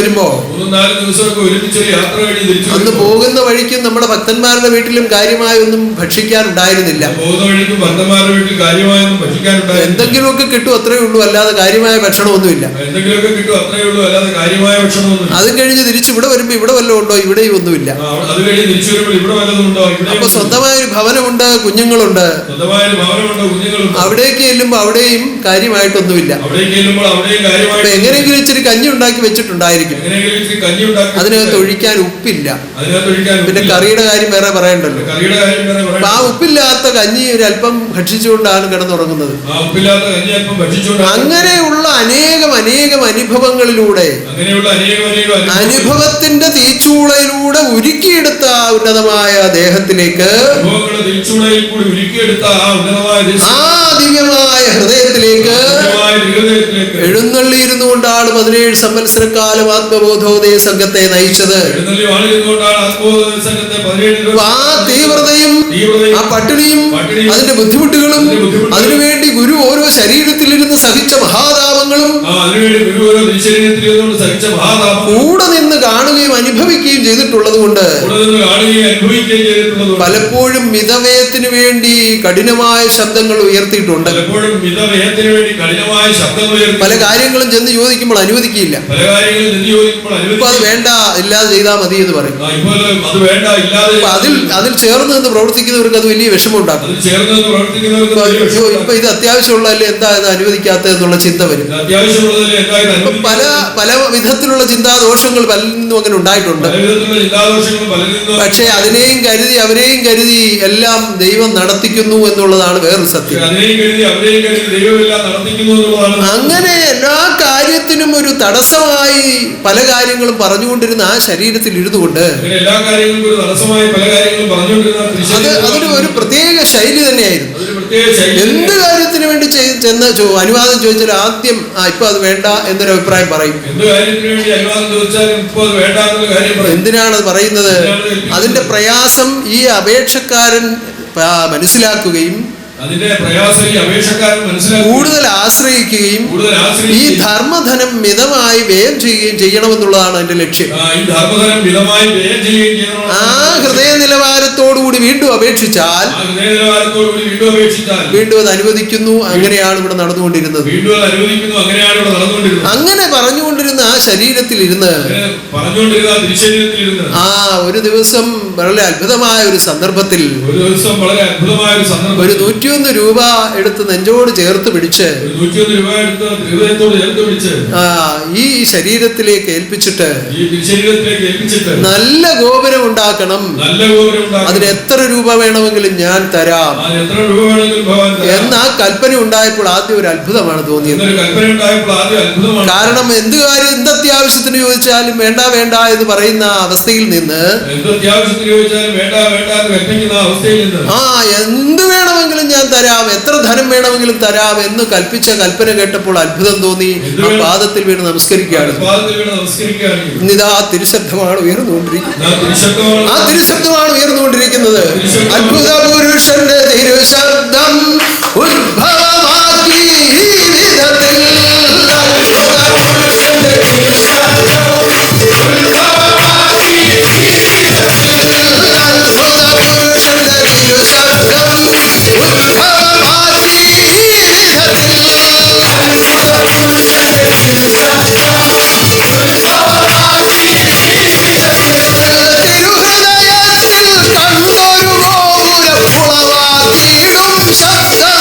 വരുമ്പോ 3-4 ദിവസമൊക്കെ ഒരുമിച്ച് ഒരു യാത്ര കഴിഞ്ഞ് തിരിച്ചു അന്ന് പോകുന്ന വഴിക്കും നമ്മുടെ ഭക്തന്മാരുടെ വീട്ടിലും കാര്യമായി ഒന്നും ഭക്ഷിക്കാനുണ്ടായിരുന്നില്ല. പോകുന്ന വഴിക്കും ഭക്തന്മാരുടെ വീട്ടിൽ കാര്യമായൊന്നും ഭക്ഷിക്കാനുണ്ടായിരുന്നില്ല. എന്തെങ്കിലുമൊക്കെ കിട്ടും, അത്രേ ഉള്ളൂ, അല്ലാതെ കാര്യമായ ഭക്ഷണമൊന്നുമില്ല. എന്തെങ്കിലുമൊക്കെ കിട്ടും, അത്രേ ഉള്ളൂ, അല്ലാതെ കാര്യമായ ഭക്ഷണമൊന്നും. അത് കഴിഞ്ഞ് തിരിച്ച് ഇവിടെ വരുമ്പോ ഇവിടെ വല്ലതും ഉണ്ടോ? ഇവിടെയും ഒന്നുമില്ല. അത് കഴിഞ്ഞ് തിരിച്ചു വരുമ്പോൾ ഇവിടെ വല്ലതും ഉണ്ടോ? അപ്പൊ സ്വന്തമായൊരു ഭവനമുണ്ട്, കുഞ്ഞുങ്ങളുണ്ട്. സ്വന്തമായൊരു ഭവനമുണ്ട്, കുഞ്ഞുങ്ങളുണ്ട്. അവിടേക്ക് ചെല്ലുമ്പോ അവിടെയും കാര്യമായിട്ടൊന്നുമില്ല. അവിടേക്ക് ചെല്ലുമ്പോൾ അവിടെയും കാര്യമായിട്ട് എങ്ങനെയെങ്കിലും ഇച്ചിരി കഞ്ഞി ഉണ്ടാക്കി വെച്ചിട്ടുണ്ടായിരിക്കും. അതിനകത്ത് ഒഴിക്കാൻ ഉപ്പില്ല. പിന്നെ കറിയുടെ കാര്യം വേറെ പറയണ്ടല്ലോ. അപ്പൊ ആ ഉപ്പില്ലാത്ത കഞ്ഞി ഒരല്പം ഭക്ഷിച്ചുകൊണ്ടാണ് കിടന്നുറങ്ങുന്നത്. അങ്ങനെയുള്ള അനേകം അനുഭവങ്ങളിലൂടെ, അനുഭവത്തിന്റെ തീച്ചൂളയിലൂടെ ഉരുക്കിയെടുത്ത ഉന്നതമായ ദേഹത്തിലേക്ക്, ആ ദിവ്യമായ ഹൃദയത്തിലേക്ക് എഴുന്നള്ളിയിരുന്നു കൊണ്ടാണ് 17 സംവത്സരക്കാലം ആത്മബോധോദയ സംഘത്തെ നയിച്ചത്. ആ തീവ്രതയും ആ പട്ടിണിയും അതിന്റെ ബുദ്ധിമുട്ടുകളും അതിനുവേണ്ടി ഗുരു ഓരോ ശരീരത്തിലിരുന്ന് സഹിച്ച മഹാതാപങ്ങളും കൂടെ നിന്ന് കാണുകയും അനുഭവിക്കുകയും ചെയ്തിട്ടുള്ളത് കൊണ്ട് പലപ്പോഴും മിതവ്യയത്തിന് വേണ്ടി കഠിനമായ ശബ്ദങ്ങൾ ഉയർത്തിയിട്ടുണ്ട്. പല കാര്യങ്ങളും ചെന്ന് ചോദിക്കുമ്പോൾ അനുവദിക്കില്ല. ഇപ്പൊ അത് വേണ്ട, ഇല്ലാതെ ചെയ്താൽ മതി എന്ന് പറയും. അതിൽ ചേർന്ന് നിന്ന് പ്രവർത്തിക്കുന്നവർക്ക് അത് വലിയ വിഷമം ഉണ്ടാക്കും. ഇപ്പൊ ഇത് അത്യാവശ്യമുള്ളതല്ലേ, എന്താ ഇത് അനുവദിക്കാത്തതെന്നുള്ള ചിന്ത വരും. പല വിധത്തിലുള്ള ചിന്താദോഷങ്ങൾ പലരിലും അങ്ങനെ ഉണ്ടായിട്ടുണ്ട്. പക്ഷെ അതിനെയും കരുതി അവരെയും കരുതി എല്ലാം ദൈവം നടത്തിക്കുന്നു എന്നുള്ളതാണ് വേറൊരു സത്യം. അങ്ങനെ എല്ലാ കാര്യത്തിനും ഒരു തടസ്സമായി പല കാര്യങ്ങളും പറഞ്ഞുകൊണ്ടിരുന്ന ആ ശരീരത്തിൽ ഇരുന്നുകൊണ്ട് അതൊരു ഒരു പ്രത്യേക ശൈലി തന്നെയായിരുന്നു. എന്ത് കാര്യത്തിന് വേണ്ടി ചെന്ന് അനുവാദം ചോദിച്ചാൽ ആദ്യം ഇപ്പൊ അത് വേണ്ട എന്നൊരു അഭിപ്രായം പറയും. എന്തിനാണ് അത് പറയുന്നത്? അതിന്റെ പ്രയാസം ഈ അപേക്ഷക്കാരൻ മനസ്സിലാക്കുകയും കൂടുതൽ ആശ്രയിക്കുകയും ഈ ധർമ്മധനം മിതമായി വ്യയം ചെയ്യുകയും ചെയ്യണമെന്നുള്ളതാണ് അതിന്റെ ലക്ഷ്യം. ആ ഹൃദയ നിലവാരത്തോടുകൂടി വീണ്ടും അപേക്ഷിച്ചാൽ വീണ്ടും അത് അനുവദിക്കുന്നു. അങ്ങനെയാണ് ഇവിടെ നടന്നുകൊണ്ടിരുന്നത്. അങ്ങനെ പറഞ്ഞുകൊണ്ടിരുന്ന ആ ശരീരത്തിൽ ഇരുന്ന് ഒരു ദിവസം വളരെ അത്ഭുതമായ ഒരു സന്ദർഭത്തിൽ ഒരു 101 രൂപ എടുത്ത് നെഞ്ചോട് ചേർത്ത് പിടിച്ച് ഈ ശരീരത്തിലേക്ക് ഏൽപ്പിച്ചിട്ട് നല്ല ഗോപുരം ഉണ്ടാക്കണം, അതിന് എത്ര രൂപ വേണമെങ്കിലും ഞാൻ തരാം എന്ന കൽപ്പന ഉണ്ടായപ്പോൾ ആദ്യം ഒരു അത്ഭുതമാണ് തോന്നിയത്. കാരണം എന്ത് അത്യാവശ്യത്തിന് ചോദിച്ചാലും വേണ്ട വേണ്ട എന്ന് പറയുന്ന അവസ്ഥയിൽ നിന്ന് എന്ത് വേണമെങ്കിലും ഞാൻ തരാം, എത്ര ധനം വേണമെങ്കിലും തരാം എന്ന് കൽപ്പിച്ച കൽപ്പന കേട്ടപ്പോൾ അത്ഭുതം തോന്നി. ആ പാദത്തിൽ വീണ് നമസ്കരിക്കുകയാണ്. ഇതാ തിരുശബ്ദമാണ് ഉയർന്നുകൊണ്ടിരിക്കുന്നത്. അത്ഭുത പുരുഷന്റെ തിരുശബ്ദം ഉദ്ഭവമാക്കി വിധത്തിൽ തിരുഹൃദയത്തിൽ കണ്ടൊരു ഗോപുരപ്പുളവാക്കിയിടും ശബ്ദം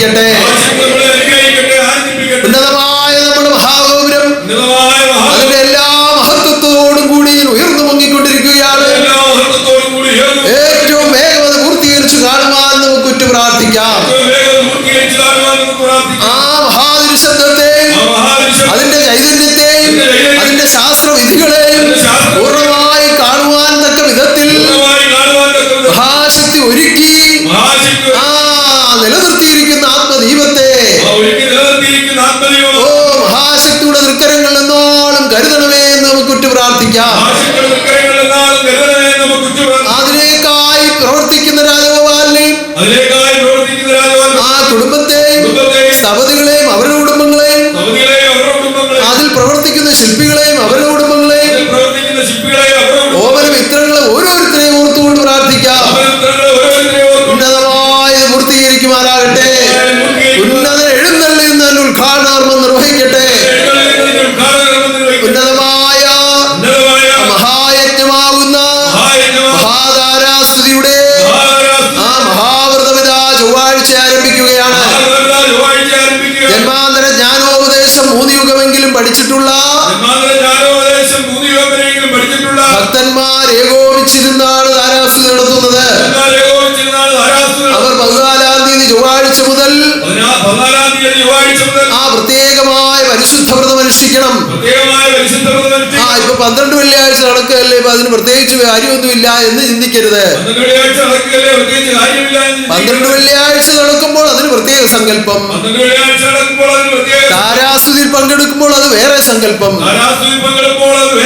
അനുഗ്രഹിക്കട്ടെ. ഉന്നതമായ നമ്മുടെ മഹാഗോപുരം അതിന്റെ എല്ലാ മഹത്വത്തോടും കൂടി ഉയർന്നു പൊങ്ങിക്കൊണ്ടിരിക്കുകയാണ്. ഏറ്റവും വേഗം അത് പൂർത്തീകരിച്ചു കാണുവാൻ നമുക്ക് ഉറ്റു പ്രാർത്ഥിക്കാം. ആ മഹാതിരുശബ്ദത്തെയും അതിന്റെ ചൈതന്യത്തെയും അതിന്റെ ശാസ്ത്രവിധികളെയും പൂർണ്ണമായി കാണുവാൻ തക്ക വിധത്തിൽ മഹാശക്തി ഒരുക്കി നിലനിർത്തിയിരിക്കുന്ന ആത്മദീപത്തെ ഓ മഹാശക്തിയുടെ തൃക്കരങ്ങൾ എന്നോളം കരുതണമേ എന്ന് നമുക്ക് ഉറ്റു പ്രാർത്ഥിക്കാം. അതിലേക്കായി പ്രവർത്തിക്കുന്ന രാജഗോപാലിനെയും ആ കുടുംബത്തെയും സപതികളെയും അവരുടെ കുടുംബങ്ങളെയും അതിൽ പ്രവർത്തിക്കുന്ന ശില്പികളെയും അവരുടെ കുടുംബങ്ങളെയും ഓമന മിത്രങ്ങളെ ഓരോരുത്തരെയും ഓർത്തുകൊണ്ട് പ്രാർത്ഥിക്കാം. ഉന്നതമായി പൂർത്തീകരിക്കുമാറാകട്ടെ. ഉന്നത എഴുന്നള്ളിൽ നിന്ന് ഉദ്ഘാടനം നിർവഹിക്കട്ടെ. ഉന്നതമായ മഹായജ്ഞമാകുന്ന മഹാതാരാസ്തുതിയുടെ ആ മഹാവ്രതമിത ചൊവ്വാഴ്ച ആരംഭിക്കുകയാണ്. ജന്മാന്തര ജ്ഞാനോപദേശം 3 യുഗമെങ്കിലും പഠിച്ചിട്ടുള്ള ഭക്തന്മാർ ഏകോപിച്ചിരുന്നാണ് താരാസ്തുതി നടത്തുന്നത്. അവർ 14-ാം തീയതി ചൊവ്വാഴ്ച മുതൽ ആ പ്രത്യേകമായ പരിശുദ്ധ വ്രതം അനുഷ്ഠിക്കണം. ഇപ്പൊ 12 വെള്ളിയാഴ്ച നടക്കുകയല്ലേ, ഇപ്പൊ അതിന് പ്രത്യേകിച്ച് കാര്യമൊന്നുമില്ല എന്ന് ചിന്തിക്കരുത്. 12 വെള്ളിയാഴ്ച നടക്കുമ്പോൾ അതിന് പ്രത്യേക സങ്കല്പം, താരാസ്തുതിയിൽ പങ്കെടുക്കുമ്പോൾ അത് വേറെ സങ്കല്പം.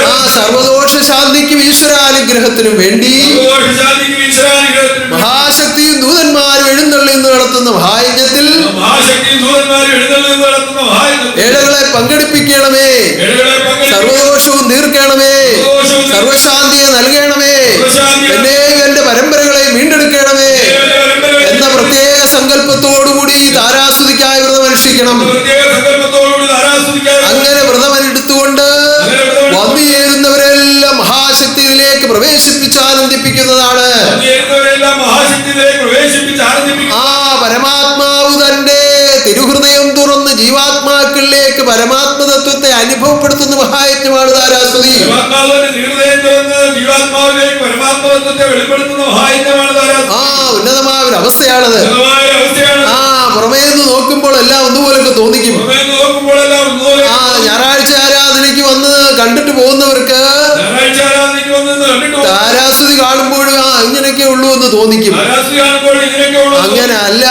ആ സർവദോഷ ശാന്തിക്കും ഈശ്വരാനുഗ്രഹത്തിനും വേണ്ടി മഹാശക്തിയും ദൂതന്മാരും എഴുന്നള്ളി നിന്ന് നടത്തുന്ന മഹായജ്ഞത്തിൽ ഏഴകളെ പങ്കെടുപ്പിക്കണമേ. സർവദോഷവും തീർക്കണമേ. സർവശാന്തിയെ നൽകണമേ. എന്നെയും എന്റെ പരമ്പരകളെ വീണ്ടെടുക്കണമേ എന്ന പ്രത്യേക സങ്കല്പത്തോടുകൂടി താരാസ്തുതിക്കായി വ്രതം അനുഷ്ഠിക്കണം. അങ്ങനെ വ്രതം എടുത്തുകൊണ്ട് വന്നു ചേരുന്നവരെല്ലാം മഹാശക്തിയിലേക്ക് പ്രവേശിപ്പിച്ച് ആനന്ദിപ്പിക്കുന്നതാണ്. ആ പരമാത്മാവ് തന്റെ തിരുഹൃദയം തുറന്ന് ജീവാത്മാക്കളിലേക്ക് പരമാത്മതത്വത്തെ അനുഭവപ്പെടുത്തുന്ന മഹായജ്ഞമാണ് താരാസ്തുതി. ആ ഉന്നതമായ ഒരു അവസ്ഥയാണത്. ആ പുറമേ നിന്ന് നോക്കുമ്പോൾ എല്ലാം ഒന്നുപോലൊക്കെ തോന്നിക്കും. ആ ഞായറാഴ്ച ആരാധനയ്ക്ക് വന്ന് കണ്ടിട്ട് പോകുന്നവർക്ക് താരാസ്തുതി കാണുമ്പോഴും ഇങ്ങനെയൊക്കെ ഉള്ളൂ എന്ന് തോന്നിക്കും. അങ്ങനെ അല്ല,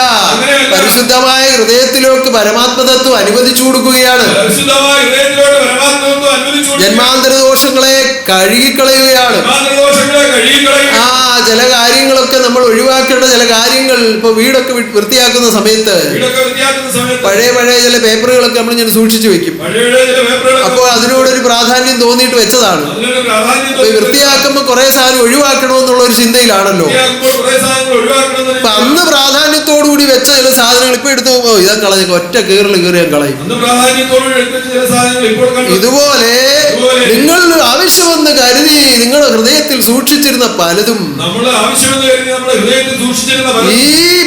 പരിശുദ്ധമായ ഹൃദയത്തിലേക്ക് പരമാത്മതത്വം അനുവദിച്ചു കൊടുക്കുകയാണ്. ജന്മാന്തര ദോഷങ്ങളെ കഴുകിക്കളയുകയാണ്. ആ ചില കാര്യങ്ങളൊക്കെ നമ്മൾ ഒഴിവാക്കേണ്ട ചില കാര്യങ്ങൾ, ഇപ്പൊ വീടൊക്കെ വൃത്തിയാക്കുന്ന സമയത്ത് പഴയ ചില പേപ്പറുകളൊക്കെ നമ്മൾ ഇങ്ങനെ സൂക്ഷിച്ചു വെക്കും. അപ്പോൾ അതിനോടൊരു പ്രാധാന്യം തോന്നിയിട്ട് വെച്ചതാണ്. വൃത്തിയാക്കുമ്പോ കുറെ സാധനം ഒഴിവാക്കണമെന്നുള്ള ഒരു ചിന്തയിലാണല്ലോ. അപ്പൊ അന്ന് പ്രാധാന്യത്തോടുകൂടി വെച്ച ചില സാധനങ്ങൾ ഇപ്പൊ എടുത്തു ഇതാ കളഞ്ഞ ഒറ്റ കീറിയാൻ കളയും. ഇതുപോലെ നിങ്ങൾ ആവശ്യമെന്ന് കരുതി നിങ്ങളുടെ ഹൃദയത്തിൽ സൂക്ഷിച്ചിരുന്ന പലതും ഈ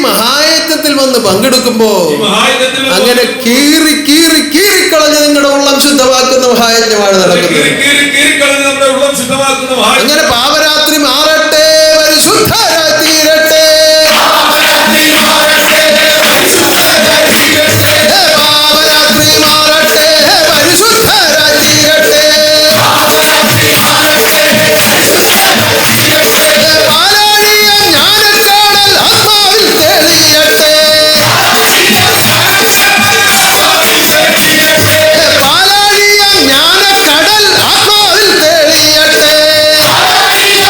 മഹായജ്ഞത്തിൽ വന്ന് പങ്കെടുക്കുമ്പോ അങ്ങനെ കീറിക്കളഞ്ഞ് നിങ്ങളുടെ ഉള്ളം ശുദ്ധമാക്കുന്ന മഹായജ്ഞമാണ് നടക്കുന്നത്. അങ്ങനെ പാപരാത്രി മാറട്ടെ, പരിശുദ്ധരായി തീരട്ടെ. പാപരാത്രി മാറട്ടെ, പരിശുദ്ധരായി തീരട്ടെ. പാലാഴിയ ജ്ഞാനക്കാടൽ ആത്മാവിൽ തെളിയട്ടെ. പാലാഴിയ ജ്ഞാനക്കടൽ ആത്മാവിൽ തെളിയട്ടെ. പാലാഴിയ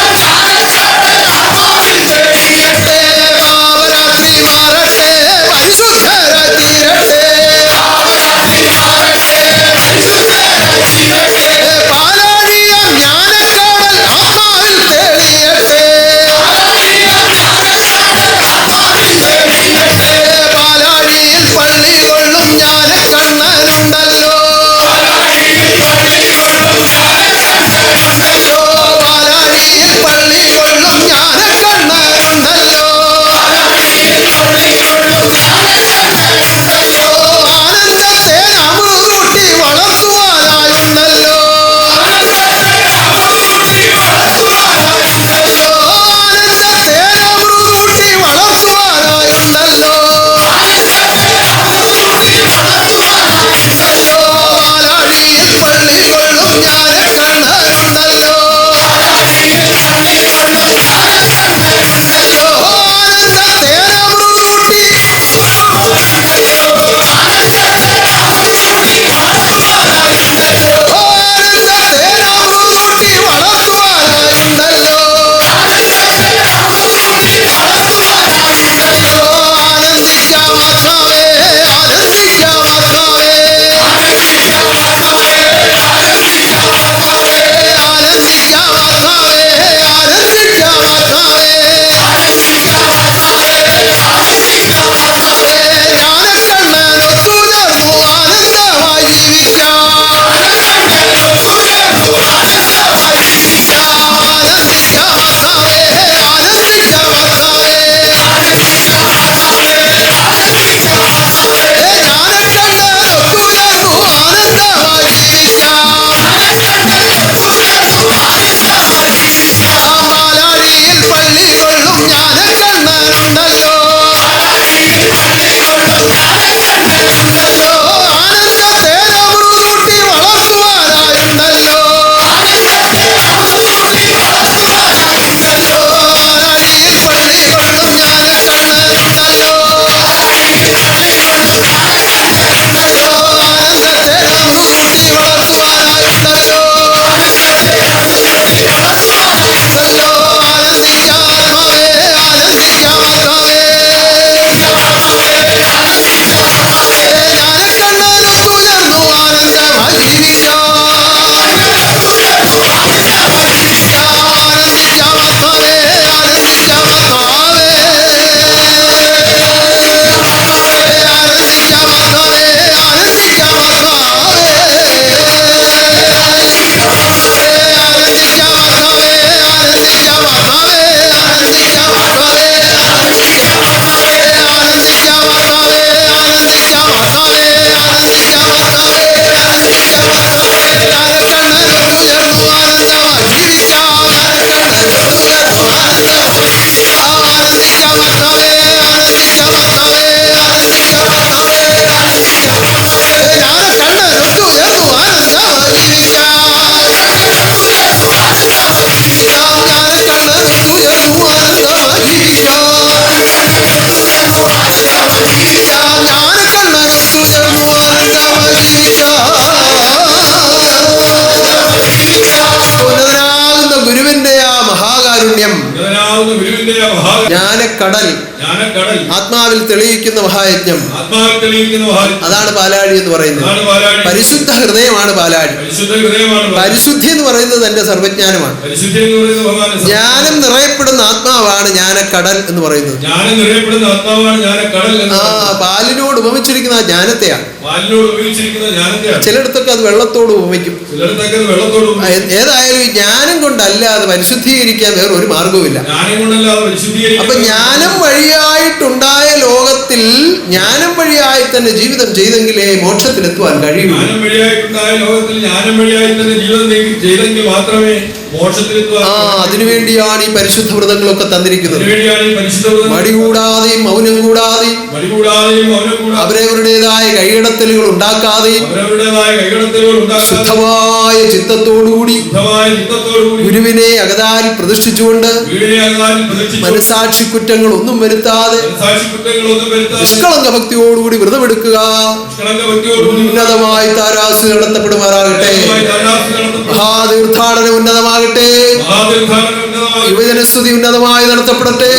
ആത്മാവിൽ തെളിയിക്കുന്ന മഹായജ്ഞം. ആത്മാവിൽ തെളിയിക്കുന്ന മഹായജ്ഞം. അതാണ് പാലാഴി എന്ന് പറയുന്നത്. അതാണ് പാലാഴി. പരിശുദ്ധ ഹൃദയമാണ് പാലാഴി. പരിശുദ്ധ ഹൃദയമാണ് പാലാഴി. പരിശുദ്ധി എന്ന് പറയുന്നത് എന്റെ സർവജ്ഞാനമാണ്. പരിശുദ്ധി എന്ന് പറയുന്നത് ഭഗവാന്റെ ജ്ഞാനം നിറയപ്പെടുന്ന ആത്മാവാണ് ജ്ഞാനക്കടൽ എന്ന് പറയുന്നത്. ജ്ഞാനം നിറയപ്പെടുന്ന ആത്മാവാണ് ജ്ഞാനക്കടൽ എന്ന് പറയുന്നത്. പാലിനോട് ഉപമിച്ചിരിക്കുന്ന ആ ജ്ഞാനത്തെയാണ്. പാലിനോട് ഉപയോഗിച്ചിരിക്കുന്ന ജ്ഞാനത്തെയാണ്. ചിലയിടത്തൊക്കെ അത് വെള്ളത്തോട് ഉപമിക്കും. ചിലയിടത്തൊക്കെ അത് വെള്ളത്തോട് ഉപമിക്കും. ഏതായാലും ഈ ജ്ഞാനം കൊണ്ടല്ലാതെ പരിശുദ്ധീകരിക്കാൻ വേറെ ഒരു മാർഗവുമില്ല. ജ്ഞാനം കൊണ്ടല്ലാതെ പരിശുദ്ധീകരിക്കാൻ. അപ്പൊ ജ്ഞാനം വഴിയായിട്ടുണ്ടായ ലോകത്തിൽ ജ്ഞാനം വഴിയായി തന്നെ ജീവിതം ചെയ്തെങ്കിലേ മോക്ഷത്തിലെത്തുവാൻ കഴിയൂ. ജ്ഞാനം വഴിയായിട്ടുണ്ടായ ലോകത്തിൽ ജ്ഞാനം വഴിയായി തന്നെ ജീവിതം ചെയ്തെങ്കിൽ മാത്രമേ മോക്ഷത്തിലെത്തുവാൻ. അതിനുവേണ്ടിയാണ് ഈ പരിശുദ്ധ വ്രതങ്ങളൊക്കെ തന്നിരിക്കുന്നത്. മടികൂടാതെയും മൗനം കൂടാതെയും അവരവരുടേതായ കൈകടത്തലുകൾ ഉണ്ടാക്കാതെയും ശുദ്ധമായ ചിത്തത്തോടുകൂടി ഗുരുവിനെ അകതാൽ പ്രതിഷ്ഠിച്ചുകൊണ്ട് മനസാക്ഷി കുറ്റങ്ങൾ ഒന്നും വരുത്താതെ നിഷ്കളങ്ക ഭക്തിയോടുകൂടി വ്രതമെടുക്കുക. ഉന്നതമായി താരാസ് നടത്തപ്പെടുമാറാകട്ടെ. മഹാതീർത്ഥാടനം ഉന്നതമാകട്ടെ. യുവജനസ്തുതി ഉന്നതമായി നടത്തപ്പെടട്ടെ.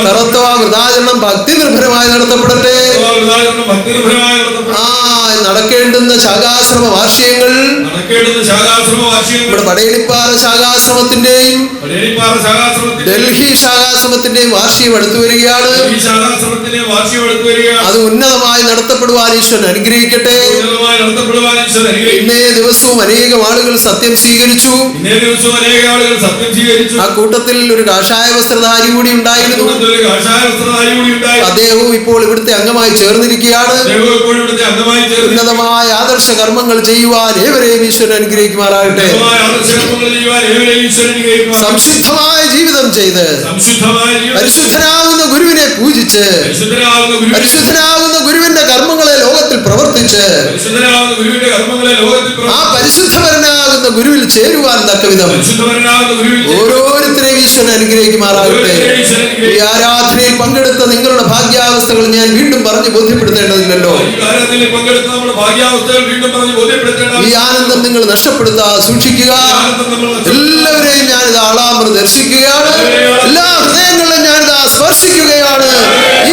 തറത്വ വൃതാചരണം ഭക്തി നിർഭരമായി നടത്തപ്പെടട്ടെ. നടക്കേണ്ടുന്ന ശാഖാശ്രമ വാർഷികങ്ങൾ നമ്മുടെ പടയണിപ്പാറ ശാഖാശ്രമത്തിന്റെയും ഡൽഹി ശാഖാശ്രമത്തിന്റെയും വാർഷികം അടുത്തു വരികയാണ്. അത് ഉന്നതമായി നടത്തപ്പെടുവാൻ ഈശ്വരൻ അനുഗ്രഹിക്കട്ടെ. ഇന്നേ ദിവസവും അനേകം ആളുകൾ സത്യം സ്വീകരിച്ചു. ആ കൂട്ടത്തിൽ ഒരു കാഷായ വസ്ത്രധാരി കൂടി ഉണ്ടായിരുന്നു. അദ്ദേഹവും ഇപ്പോൾ ഇവിടുത്തെ അംഗമായി ചേർന്നിരിക്കുകയാണ്. ഉന്നതമായ ആദർശ കർമ്മങ്ങൾ ചെയ്യുവാൻ ഏവരെയും ഈശ്വരൻ അനുഗ്രഹിക്കുമാറാകട്ടെ. സംശുദ്ധമായ ജീവിതം ചെയ്ത് പരിശുദ്ധനാകുന്ന ഗുരുവിനെ പൂജിച്ച് പരിശുദ്ധനാകുന്ന ഗുരുവിന്റെ കർമ്മങ്ങളെ ലോകത്തിൽ പ്രവർത്തിച്ച് ആ പരിശുദ്ധവരനാകുന്ന ഗുരുവിൽ ചേരുവാൻ തക്കവിധം ഓരോരുത്തരെയും ഈശ്വരൻ അനുഗ്രഹിക്കുമാറാകട്ടെ. ഈ ആരാധനയിൽ പങ്കെടുത്ത നിങ്ങളുടെ ഭാഗ്യാവസ്ഥകൾ ഞാൻ വീണ്ടും പറഞ്ഞു ബോധ്യപ്പെടുത്തേണ്ടതില്ലല്ലോ. ഈ ആനന്ദം നിങ്ങൾ നഷ്ടപ്പെടുത്താതെ സൂക്ഷിക്കുക. എല്ലാവരെയും ഞാനിത് ആളാമർ ദർശിക്കുകയാണ്. എല്ലാ ഹൃദയങ്ങളിലും ഞാനിത് സ്പർശിക്കുകയാണ്. ഈ